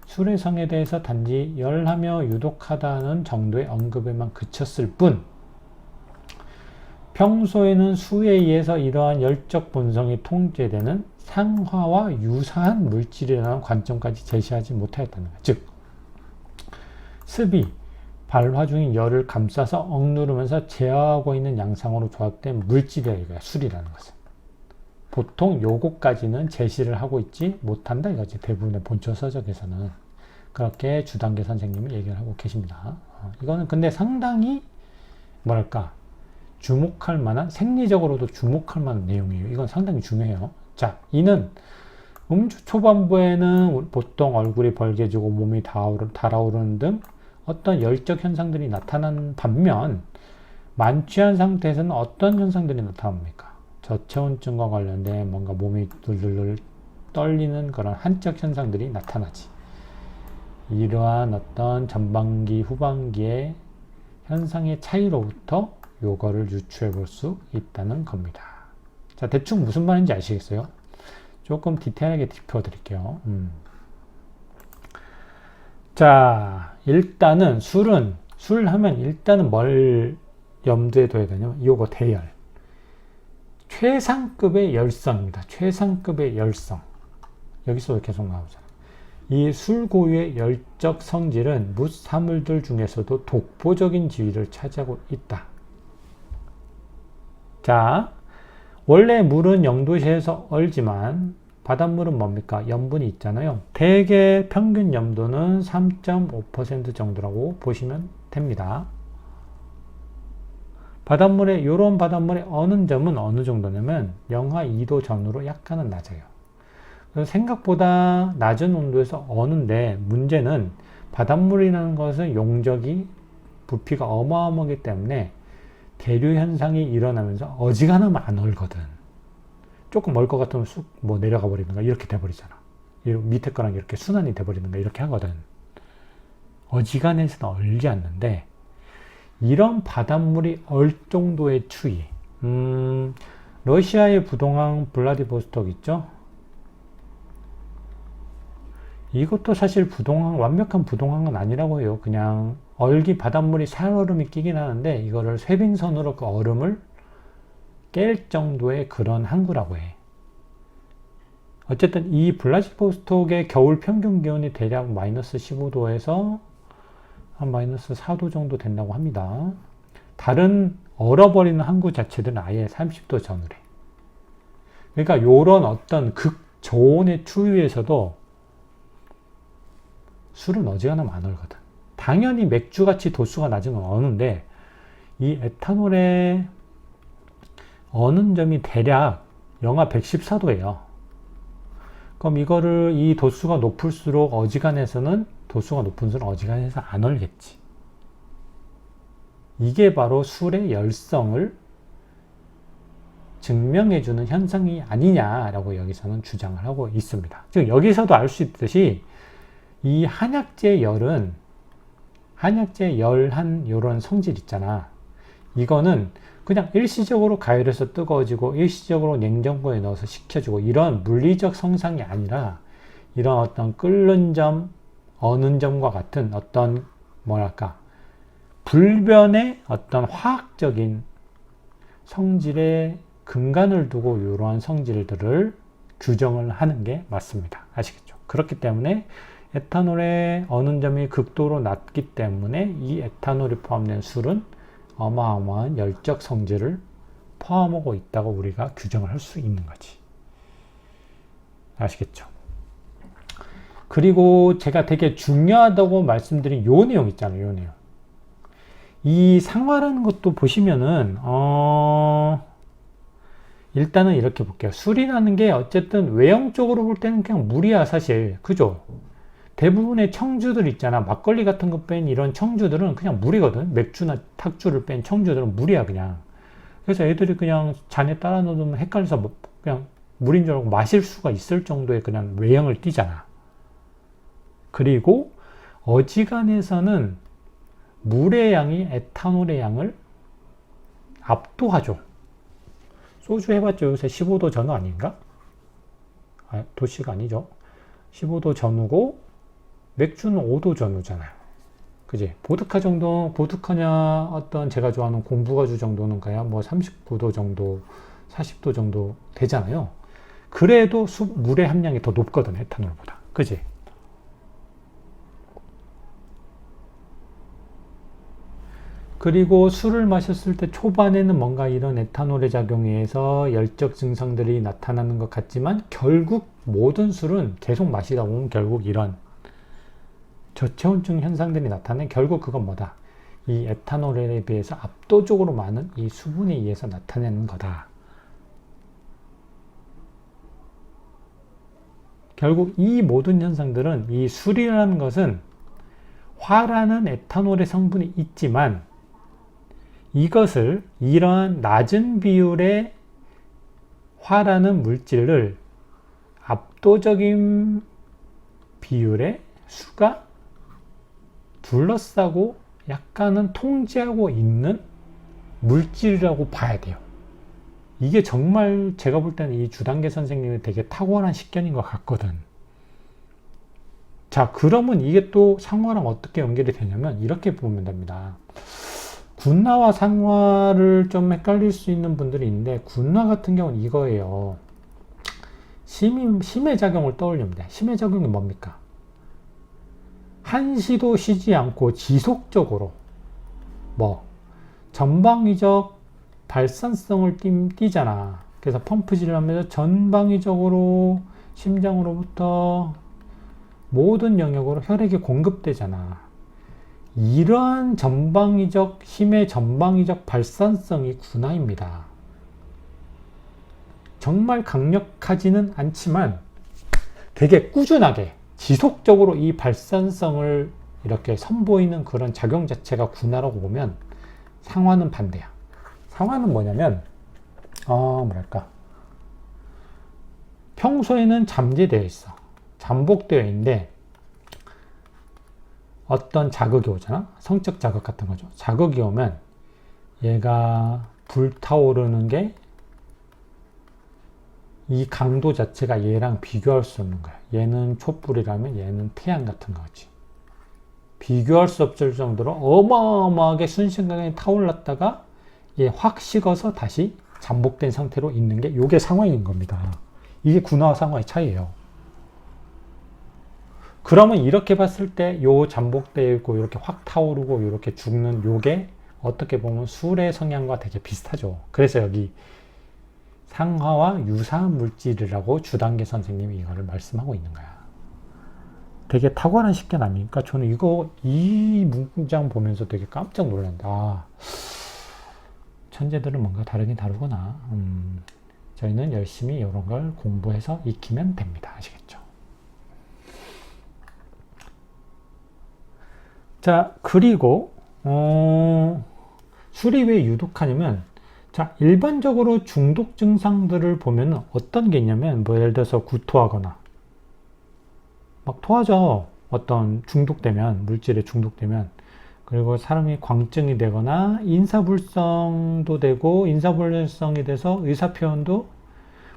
술의 성에 대해서 단지 열하며 유독하다는 정도의 언급에만 그쳤을 뿐 평소에는 수에 의해서 이러한 열적 본성이 통제되는 상화와 유사한 물질이라는 관점까지 제시하지 못하였다는 것. 즉, 습이 발화 중인 열을 감싸서 억누르면서 제어하고 있는 양상으로 조합된 물질이라 이거야, 술이라는 것은. 보통 요거까지는 제시를 하고 있지 못한다 이거지. 대부분의 본초 서적에서는 그렇게 주단계 선생님이 얘기를 하고 계십니다. 이거는 근데 상당히 뭐랄까 주목할 만한, 생리적으로도 주목할 만한 내용이에요. 이건 상당히 중요해요. 자, 이는 음주 초반부에는 보통 얼굴이 벌개지고 몸이 달아오르는 등 어떤 열적 현상들이 나타난 반면 만취한 상태에서는 어떤 현상들이 나타납니까? 저체온증과 관련된 뭔가 몸이 둘둘둘 떨리는 그런 한적 현상들이 나타나지. 이러한 어떤 전반기, 후반기의 현상의 차이로부터 요거를 유추해 볼 수 있다는 겁니다. 자, 대충 무슨 말인지 아시겠어요? 조금 디테일하게 짚어 드릴게요. 자, 일단은 술 하면 일단은 뭘 염두에 둬야 되냐면 요거 대열. 최상급의 열성입니다. 최상급의 열성. 여기서 계속 나오잖아요. 이 술 고유의 열적 성질은 무 사물들 중에서도 독보적인 지위를 차지하고 있다. 자, 원래 물은 0도시에서 얼지만 바닷물은 뭡니까? 염분이 있잖아요. 대개 평균 염도는 3.5% 정도라고 보시면 됩니다. 이런 바닷물의 어는 점은 어느 정도냐면 영하 2도 전후로 약간은 낮아요. 그래서 생각보다 낮은 온도에서 어는데 문제는 바닷물이라는 것은 용적이 부피가 어마어마하기 때문에 대류 현상이 일어나면서 어지간하면 안 얼거든. 조금 얼 것 같으면 쑥 내려가 버리는가 이렇게 돼버리잖아. 밑에 거랑 이렇게 순환이 돼버리는가 이렇게 하거든. 어지간해서는 얼지 않는데 이런 바닷물이 얼 정도의 추위. 러시아의 부동항 블라디보스톡 있죠? 이것도 사실 완벽한 부동항은 아니라고 해요. 그냥 바닷물이 살얼음이 끼긴 하는데 이거를 쇄빙선으로 그 얼음을 깰 정도의 그런 항구라고 해. 어쨌든 이 블라디보스톡의 겨울 평균 기온이 대략 마이너스 15도에서 한 마이너스 4도 정도 된다고 합니다. 다른 얼어버리는 항구 자체들은 아예 30도 전후래. 그러니까 이런 어떤 극저온의 추위에서도 술은 어지간하면 안 얼거든. 당연히 맥주같이 도수가 낮은 건 어는데 이 에탄올의 어는 점이 대략 영하 114도예요. 그럼 이 도수가 높을수록 도수가 높은수록 어지간해서 안 얼겠지. 이게 바로 술의 열성을 증명해주는 현상이 아니냐라고 여기서는 주장을 하고 있습니다. 즉 여기서도 알 수 있듯이 이 한약재 열한 요런 성질 있잖아. 이거는 그냥 일시적으로 가열해서 뜨거워지고 일시적으로 냉장고에 넣어서 식혀주고 이런 물리적 성상이 아니라 이런 어떤 끓는 점, 어는 점과 같은 어떤 불변의 어떤 화학적인 성질에 근간을 두고 이러한 성질들을 규정을 하는 게 맞습니다. 아시겠죠? 그렇기 때문에 에탄올의 어는 점이 극도로 낮기 때문에 이 에탄올이 포함된 술은 어마어마한 열적 성질을 포함하고 있다고 우리가 규정을 할 수 있는 거지. 아시겠죠? 그리고 제가 되게 중요하다고 말씀드린 요 내용 있잖아요. 요 내용. 이 상화라는 것도 보시면은 일단은 이렇게 볼게요. 술이라는 게 어쨌든 외형적으로 볼 때는 그냥 물이야 사실. 그죠? 대부분의 청주들 있잖아. 막걸리 같은 거 뺀 이런 청주들은 그냥 물이거든. 맥주나 탁주를 뺀 청주들은 물이야 그냥. 그래서 애들이 그냥 잔에 따라 넣으면 헷갈려서 그냥 물인 줄 알고 마실 수가 있을 정도의 그냥 외형을 띠잖아. 그리고 어지간해서는 물의 양이 에탄올의 양을 압도하죠. 소주 해봤자 요새 15도 전후 아닌가? 도시가 아니죠. 15도 전후고 맥주는 5도 전후잖아요. 그지? 보드카냐 어떤 제가 좋아하는 공부가주 정도는 가야 뭐 39도 정도, 40도 정도 되잖아요. 그래도 물의 함량이 더 높거든, 에탄올보다. 그지? 그리고 술을 마셨을 때 초반에는 뭔가 이런 에탄올의 작용에 의해서 열적 증상들이 나타나는 것 같지만 결국 모든 술은 계속 마시다 보면 결국 이런 저체온증 현상들이 나타나는 결국 그건 뭐다? 이 에탄올에 비해서 압도적으로 많은 이 수분에 의해서 나타내는 거다. 결국 이 모든 현상들은 이 술이라는 것은 화라는 에탄올의 성분이 있지만 이것을 이러한 낮은 비율의 화라는 물질을 압도적인 비율의 수가 둘러싸고 약간은 통제하고 있는 물질이라고 봐야 돼요. 이게 정말 제가 볼 때는 이 주단계 선생님이 되게 탁월한 식견인 것 같거든. 자, 그러면 이게 또 상화랑 어떻게 연결이 되냐면 이렇게 보면 됩니다. 군화와 상화를 좀 헷갈릴 수 있는 분들이 있는데 군화 같은 경우는 이거예요. 심의 작용을 떠올리면 돼. 심의 작용이 뭡니까? 한시도 쉬지 않고 지속적으로 전방위적 발산성을 띠잖아. 그래서 펌프질을 하면서 전방위적으로 심장으로부터 모든 영역으로 혈액이 공급되잖아. 이러한 힘의 전방위적 발산성이 군화입니다. 정말 강력하지는 않지만 되게 꾸준하게 지속적으로 이 발산성을 이렇게 선보이는 그런 작용 자체가 군화라고 보면 상화는 반대야. 상화는 뭐냐면 평소에는 잠재되어 있어. 잠복되어 있는데 어떤 자극이 오잖아? 성적 자극 같은 거죠. 자극이 오면 얘가 불타오르는 게 이 강도 자체가 얘랑 비교할 수 없는 거야. 얘는 촛불이라면 얘는 태양 같은 거지. 비교할 수 없을 정도로 어마어마하게 순식간에 타올랐다가 얘 확 식어서 다시 잠복된 상태로 있는 게 이게 상황인 겁니다. 이게 군화와 상화의 차이예요. 그러면 이렇게 봤을 때 요 잠복되어 있고 이렇게 확 타오르고 이렇게 죽는 요게 어떻게 보면 술의 성향과 되게 비슷하죠. 그래서 여기 상화와 유사한 물질이라고 주단계 선생님이 이거를 말씀하고 있는 거야. 되게 탁월한 식견 아닙니까? 저는 이 문장 보면서 되게 깜짝 놀란다. 천재들은 뭔가 다르긴 다르구나. 저희는 열심히 이런 걸 공부해서 익히면 됩니다. 아시겠죠? 자, 그리고 술이 왜 유독하냐면 자, 일반적으로 중독 증상들을 보면 어떤 게 있냐면 예를 들어서 구토하거나 막 토하죠. 어떤 중독되면 물질에 중독되면 그리고 사람이 광증이 되거나 인사불성도 되고 인사불성이 돼서 의사표현도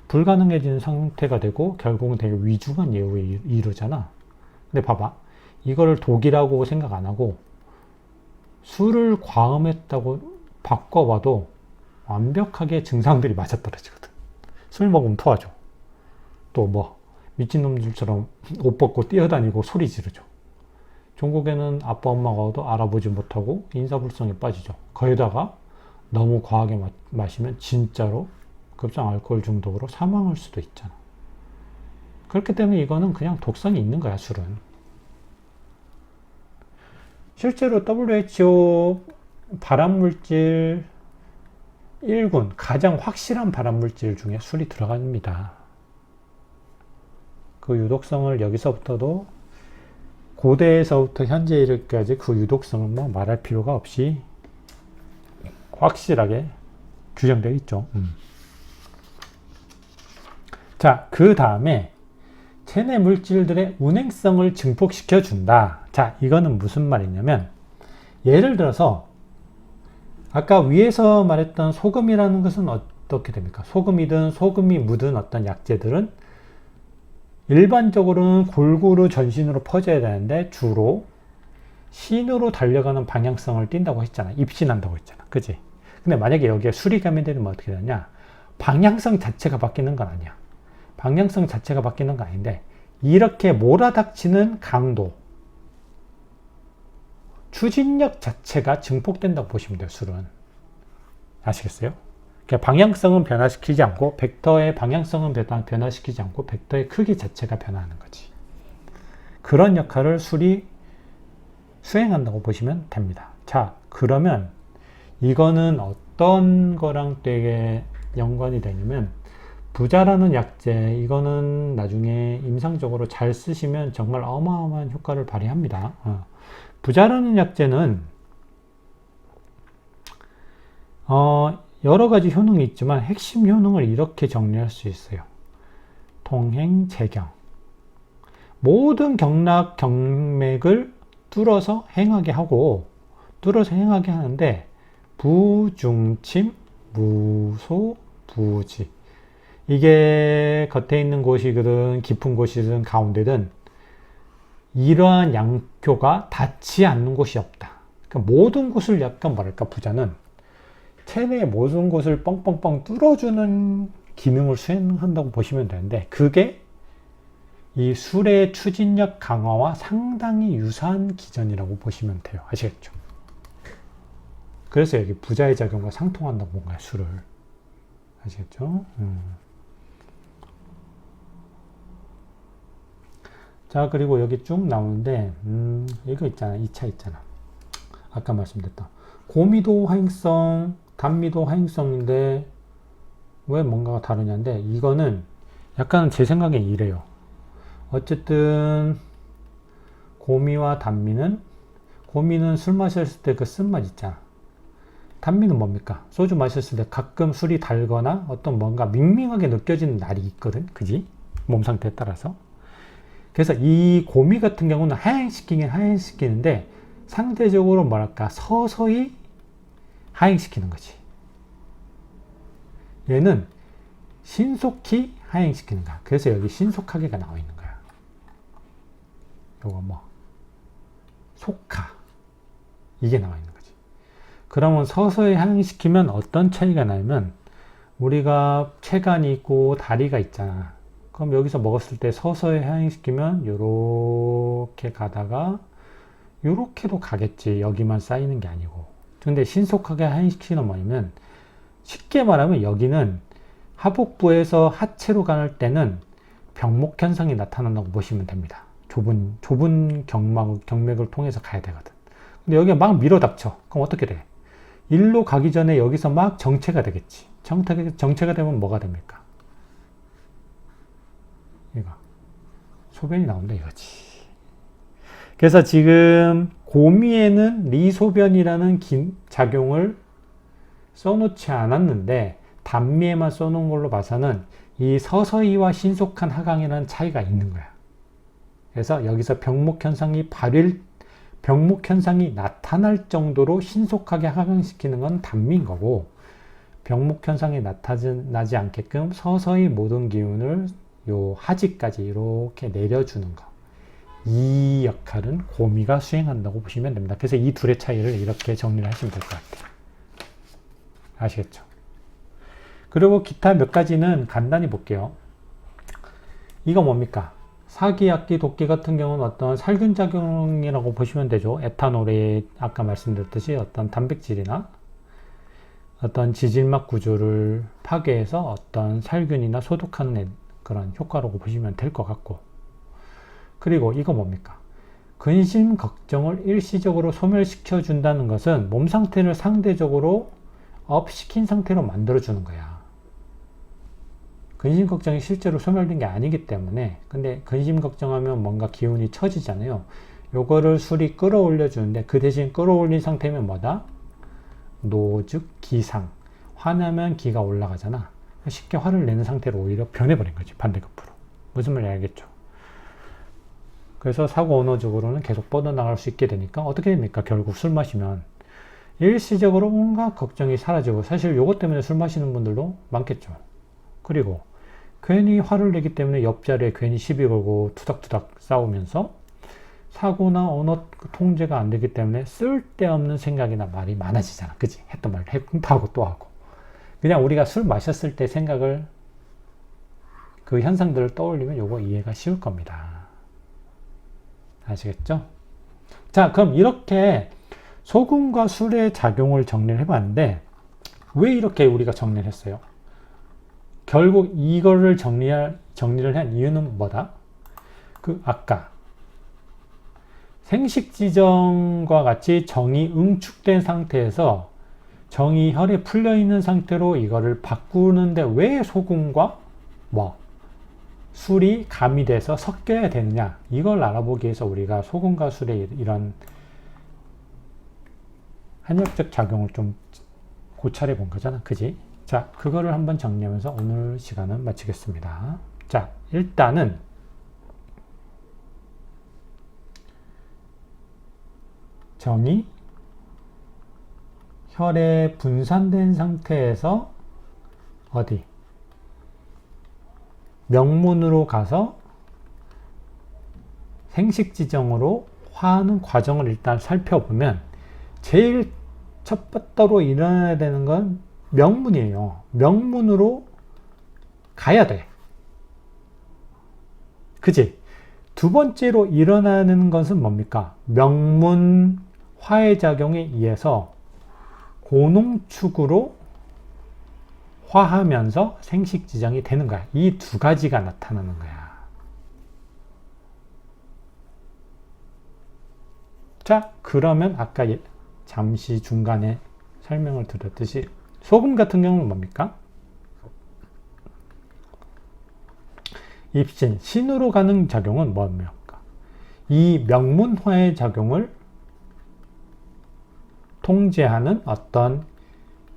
불가능해지는 상태가 되고 결국은 되게 위중한 예후에 이르잖아. 근데 봐봐. 이거를 독이라고 생각 안 하고 술을 과음했다고 바꿔봐도 완벽하게 증상들이 맞아떨어지거든. 술 먹으면 토하죠. 또 미친놈들처럼 옷 벗고 뛰어다니고 소리 지르죠. 종국에는 아빠 엄마가도 알아보지 못하고 인사불성에 빠지죠. 거기다가 너무 과하게 마시면 진짜로 급성 알코올 중독으로 사망할 수도 있잖아. 그렇기 때문에 이거는 그냥 독성이 있는 거야, 술은. 실제로 WHO 발암물질 1군, 가장 확실한 발암물질 중에 술이 들어갑니다. 그 유독성을 여기서부터도 고대에서부터 현재 이르기까지 그 유독성을 말할 필요가 없이 확실하게 규정되어 있죠. 자, 그 다음에 체내 물질들의 운행성을 증폭시켜 준다. 자, 이거는 무슨 말이냐면 예를 들어서 아까 위에서 말했던 소금이라는 것은 어떻게 됩니까? 소금이든 소금이 묻은 어떤 약재들은 일반적으로는 골고루 전신으로 퍼져야 되는데 주로 신으로 달려가는 방향성을 띈다고 했잖아. 입신한다고 했잖아. 그지? 근데 만약에 여기에 술이 가미되면 어떻게 되냐? 방향성 자체가 바뀌는 건 아니야. 방향성 자체가 바뀌는 건 아닌데 이렇게 몰아닥치는 강도, 추진력 자체가 증폭된다고 보시면 돼요. 술은. 아시겠어요? 그러니까 방향성은 변화시키지 않고 벡터의 방향성은 변화시키지 않고 벡터의 크기 자체가 변화하는 거지. 그런 역할을 술이 수행한다고 보시면 됩니다. 자, 그러면 이거는 어떤 거랑 되게 연관이 되냐면 부자라는 약재, 이거는 나중에 임상적으로 잘 쓰시면 정말 어마어마한 효과를 발휘합니다. 부자라는 약재는 여러 가지 효능이 있지만 핵심 효능을 이렇게 정리할 수 있어요. 통행, 재경. 모든 경락, 경맥을 뚫어서 행하게 하는데 부중침, 무소, 부지. 이게 겉에 있는 곳이든 깊은 곳이든 가운데든 이러한 양표가 닿지 않는 곳이 없다. 그러니까 모든 곳을 약간 뭐랄까 부자는 체내의 모든 곳을 뻥뻥뻥 뚫어주는 기능을 수행한다고 보시면 되는데 그게 이 술의 추진력 강화와 상당히 유사한 기전이라고 보시면 돼요. 아시겠죠? 그래서 여기 부자의 작용과 상통한다고 본 거예요. 술을. 아시겠죠? 자, 그리고 여기 쭉 나오는데 이거 있잖아. 2차 있잖아. 아까 말씀드렸다. 고미도 화행성, 단미도 화행성인데 왜 뭔가가 다르냐인데 이거는 약간 제 생각엔 이래요. 어쨌든 고미와 단미는 술 마셨을 때 그 쓴맛 있잖아. 단미는 뭡니까? 소주 마셨을 때 가끔 술이 달거나 어떤 뭔가 밍밍하게 느껴지는 날이 있거든. 그지? 몸 상태에 따라서. 그래서 이 고미 같은 경우는 하향시키긴 하향시키는데 상대적으로 뭐랄까 서서히 하향시키는 거지. 얘는 신속히 하향시키는 거야. 그래서 여기 신속하게가 나와 있는 거야. 요거 속하. 이게 나와 있는 거지. 그러면 서서히 하향시키면 어떤 차이가 나냐면 우리가 체간이 있고 다리가 있잖아. 그럼 여기서 먹었을 때 서서히 하향시키면 요렇게 가다가 요렇게도 가겠지. 여기만 쌓이는 게 아니고. 근데 신속하게 하향시키는 뭐냐면 쉽게 말하면 여기는 하복부에서 하체로 갈 때는 병목 현상이 나타난다고 보시면 됩니다. 좁은 경맥을 통해서 가야 되거든. 근데 여기가 막 밀어닥쳐. 그럼 어떻게 돼? 일로 가기 전에 여기서 막 정체가 되겠지. 정체가 되면 뭐가 됩니까? 이거. 소변이 나온다 이거지. 그래서 지금 고미에는 리소변이라는 작용을 써놓지 않았는데 단미에만 써놓은 걸로 봐서는 이 서서히와 신속한 하강이라는 차이가 있는 거야. 그래서 여기서 병목 현상이 나타날 정도로 신속하게 하강시키는 건 단미인 거고 병목 현상이 나타나지 않게끔 서서히 모든 기운을 요 하지까지 이렇게 내려주는 거. 이 역할은 고미가 수행한다고 보시면 됩니다. 그래서 이 둘의 차이를 이렇게 정리를 하시면 될 것 같아요. 아시겠죠? 그리고 기타 몇 가지는 간단히 볼게요. 이거 뭡니까? 사기, 악기, 독기 같은 경우는 어떤 살균 작용이라고 보시면 되죠. 에탄올이 아까 말씀드렸듯이 어떤 단백질이나 어떤 지질막 구조를 파괴해서 어떤 살균이나 소독하는 그런 효과라고 보시면 될 것 같고, 그리고 이거 뭡니까? 근심, 걱정을 일시적으로 소멸시켜 준다는 것은 몸 상태를 상대적으로 업시킨 상태로 만들어주는 거야. 근심, 걱정이 실제로 소멸된 게 아니기 때문에. 근데 근심, 걱정하면 뭔가 기운이 처지잖아요. 요거를 술이 끌어올려 주는데 그 대신 끌어올린 상태면 뭐다? 노즉, 기상. 화나면 기가 올라가잖아. 쉽게 화를 내는 상태로 오히려 변해버린 거지. 반대급부로. 무슨 말인지 알겠죠? 그래서 사고 언어적으로는 계속 뻗어나갈 수 있게 되니까 어떻게 됩니까? 결국 술 마시면 일시적으로 온갖 걱정이 사라지고, 사실 요것 때문에 술 마시는 분들도 많겠죠. 그리고 괜히 화를 내기 때문에 옆자리에 괜히 시비 걸고 투닥투닥 싸우면서 사고나 언어 통제가 안 되기 때문에 쓸데없는 생각이나 말이 많아지잖아. 그치? 했던 말 하고 또 하고. 그냥 우리가 술 마셨을 때 생각을, 그 현상들을 떠올리면 요거 이해가 쉬울 겁니다. 아시겠죠? 자, 그럼 이렇게 소금과 술의 작용을 정리를 해봤는데, 왜 이렇게 우리가 정리를 했어요? 결국 이거를 정리를 한 이유는 뭐다? 아까 생식지정과 같이 정이 응축된 상태에서 정이 혈에 풀려 있는 상태로 이거를 바꾸는데 왜 소금과 술이 가미돼서 섞여야 되느냐, 이걸 알아보기 위해서 우리가 소금과 술의 이런 한약적 작용을 좀 고찰해 본 거잖아. 그지? 자, 그거를 한번 정리하면서 오늘 시간은 마치겠습니다. 자, 일단은 정이 혈에 분산된 상태에서 어디? 명문으로 가서 생식지정으로 화하는 과정을 일단 살펴보면 제일 첫 번째로 일어나야 되는 건 명문이에요. 명문으로 가야 돼. 그지? 두 번째로 일어나는 것은 뭡니까? 명문 화해 작용에 의해서 고농축으로 화하면서 생식지정이 되는 거야. 이 두 가지가 나타나는 거야. 자, 그러면 아까 잠시 중간에 설명을 드렸듯이 소금 같은 경우는 뭡니까? 입신, 신으로 가는 작용은 뭡니까? 이 명문화의 작용을 통제하는 어떤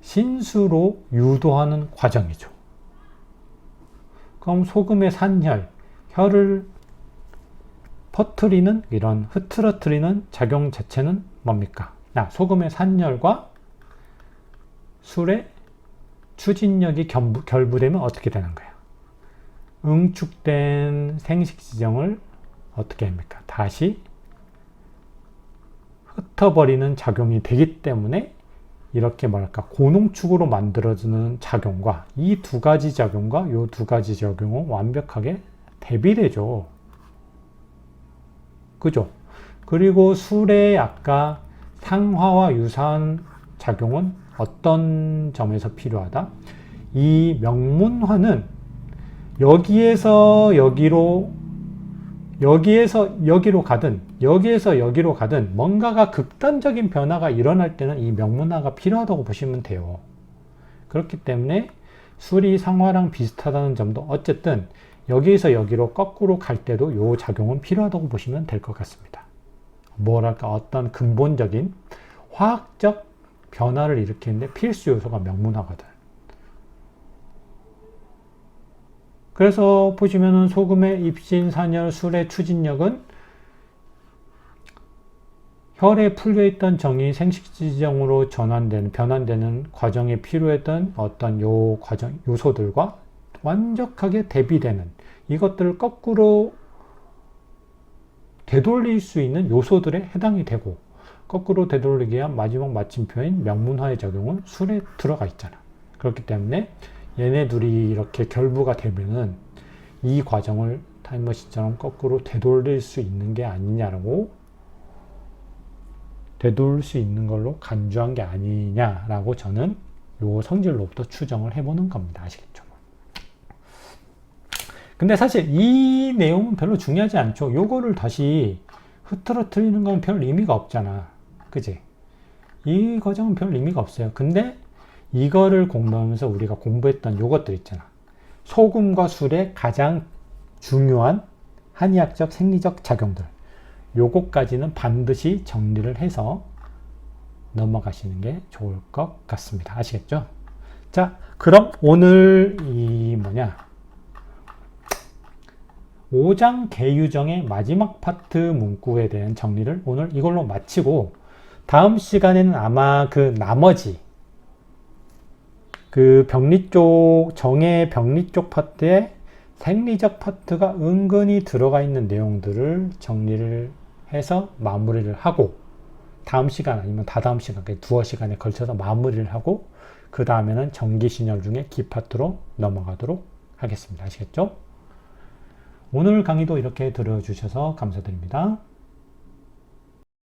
신수로 유도하는 과정이죠. 그럼 소금의 산혈, 혈을 퍼뜨리는, 이런 흐트러뜨리는 작용 자체는 뭡니까? 소금의 산혈과 술의 추진력이 결부되면 어떻게 되는 거야? 응축된 생식지정을 어떻게 합니까? 다시 흩어버리는 작용이 되기 때문에 이렇게 고농축으로 만들어지는 작용과 이 두 가지 작용과 이 두 가지 작용은 완벽하게 대비되죠. 그죠? 그리고 술의 아까 상화와 유사한 작용은 어떤 점에서 필요하다? 이 명문화는 여기에서 여기로 가든 뭔가가 극단적인 변화가 일어날 때는 이 명문화가 필요하다고 보시면 돼요. 그렇기 때문에 술이 상화랑 비슷하다는 점도 어쨌든 여기에서 여기로 거꾸로 갈 때도 이 작용은 필요하다고 보시면 될 것 같습니다. 어떤 근본적인 화학적 변화를 일으키는데 필수 요소가 명문화거든. 그래서 보시면은 소금의 입신, 산혈, 술의 추진력은 혈에 풀려있던 정이 생식지정으로 변환되는 과정에 필요했던 어떤 요소들과 완벽하게 대비되는, 이것들을 거꾸로 되돌릴 수 있는 요소들에 해당이 되고, 거꾸로 되돌리기 위한 마지막 마침표인 명문화의 작용은 술에 들어가 있잖아. 그렇기 때문에 얘네 둘이 이렇게 결부가 되면은 이 과정을 타임머신처럼 거꾸로 되돌릴 수 있는 게 아니냐라고, 되돌릴 수 있는 걸로 간주한 게 아니냐라고 저는 요 성질로부터 추정을 해보는 겁니다. 아시겠죠? 근데 사실 이 내용은 별로 중요하지 않죠. 요거를 다시 흐트러뜨리는 건 별 의미가 없잖아. 그지? 이 과정은 별 의미가 없어요. 근데 이거를 공부하면서 우리가 공부했던 요것들 있잖아. 소금과 술의 가장 중요한 한의학적 생리적 작용들, 요것까지는 반드시 정리를 해서 넘어가시는 게 좋을 것 같습니다. 아시겠죠? 자, 그럼 오늘 오장 계유정의 마지막 파트 문구에 대한 정리를 오늘 이걸로 마치고, 다음 시간에는 아마 그 나머지 그 병리 쪽, 정의 병리 쪽 파트에 생리적 파트가 은근히 들어가 있는 내용들을 정리를 해서 마무리를 하고, 다음 시간 아니면 다다음 시간, 두어 시간에 걸쳐서 마무리를 하고, 그 다음에는 전기신혈 중에 기 파트로 넘어가도록 하겠습니다. 아시겠죠? 오늘 강의도 이렇게 들어주셔서 감사드립니다.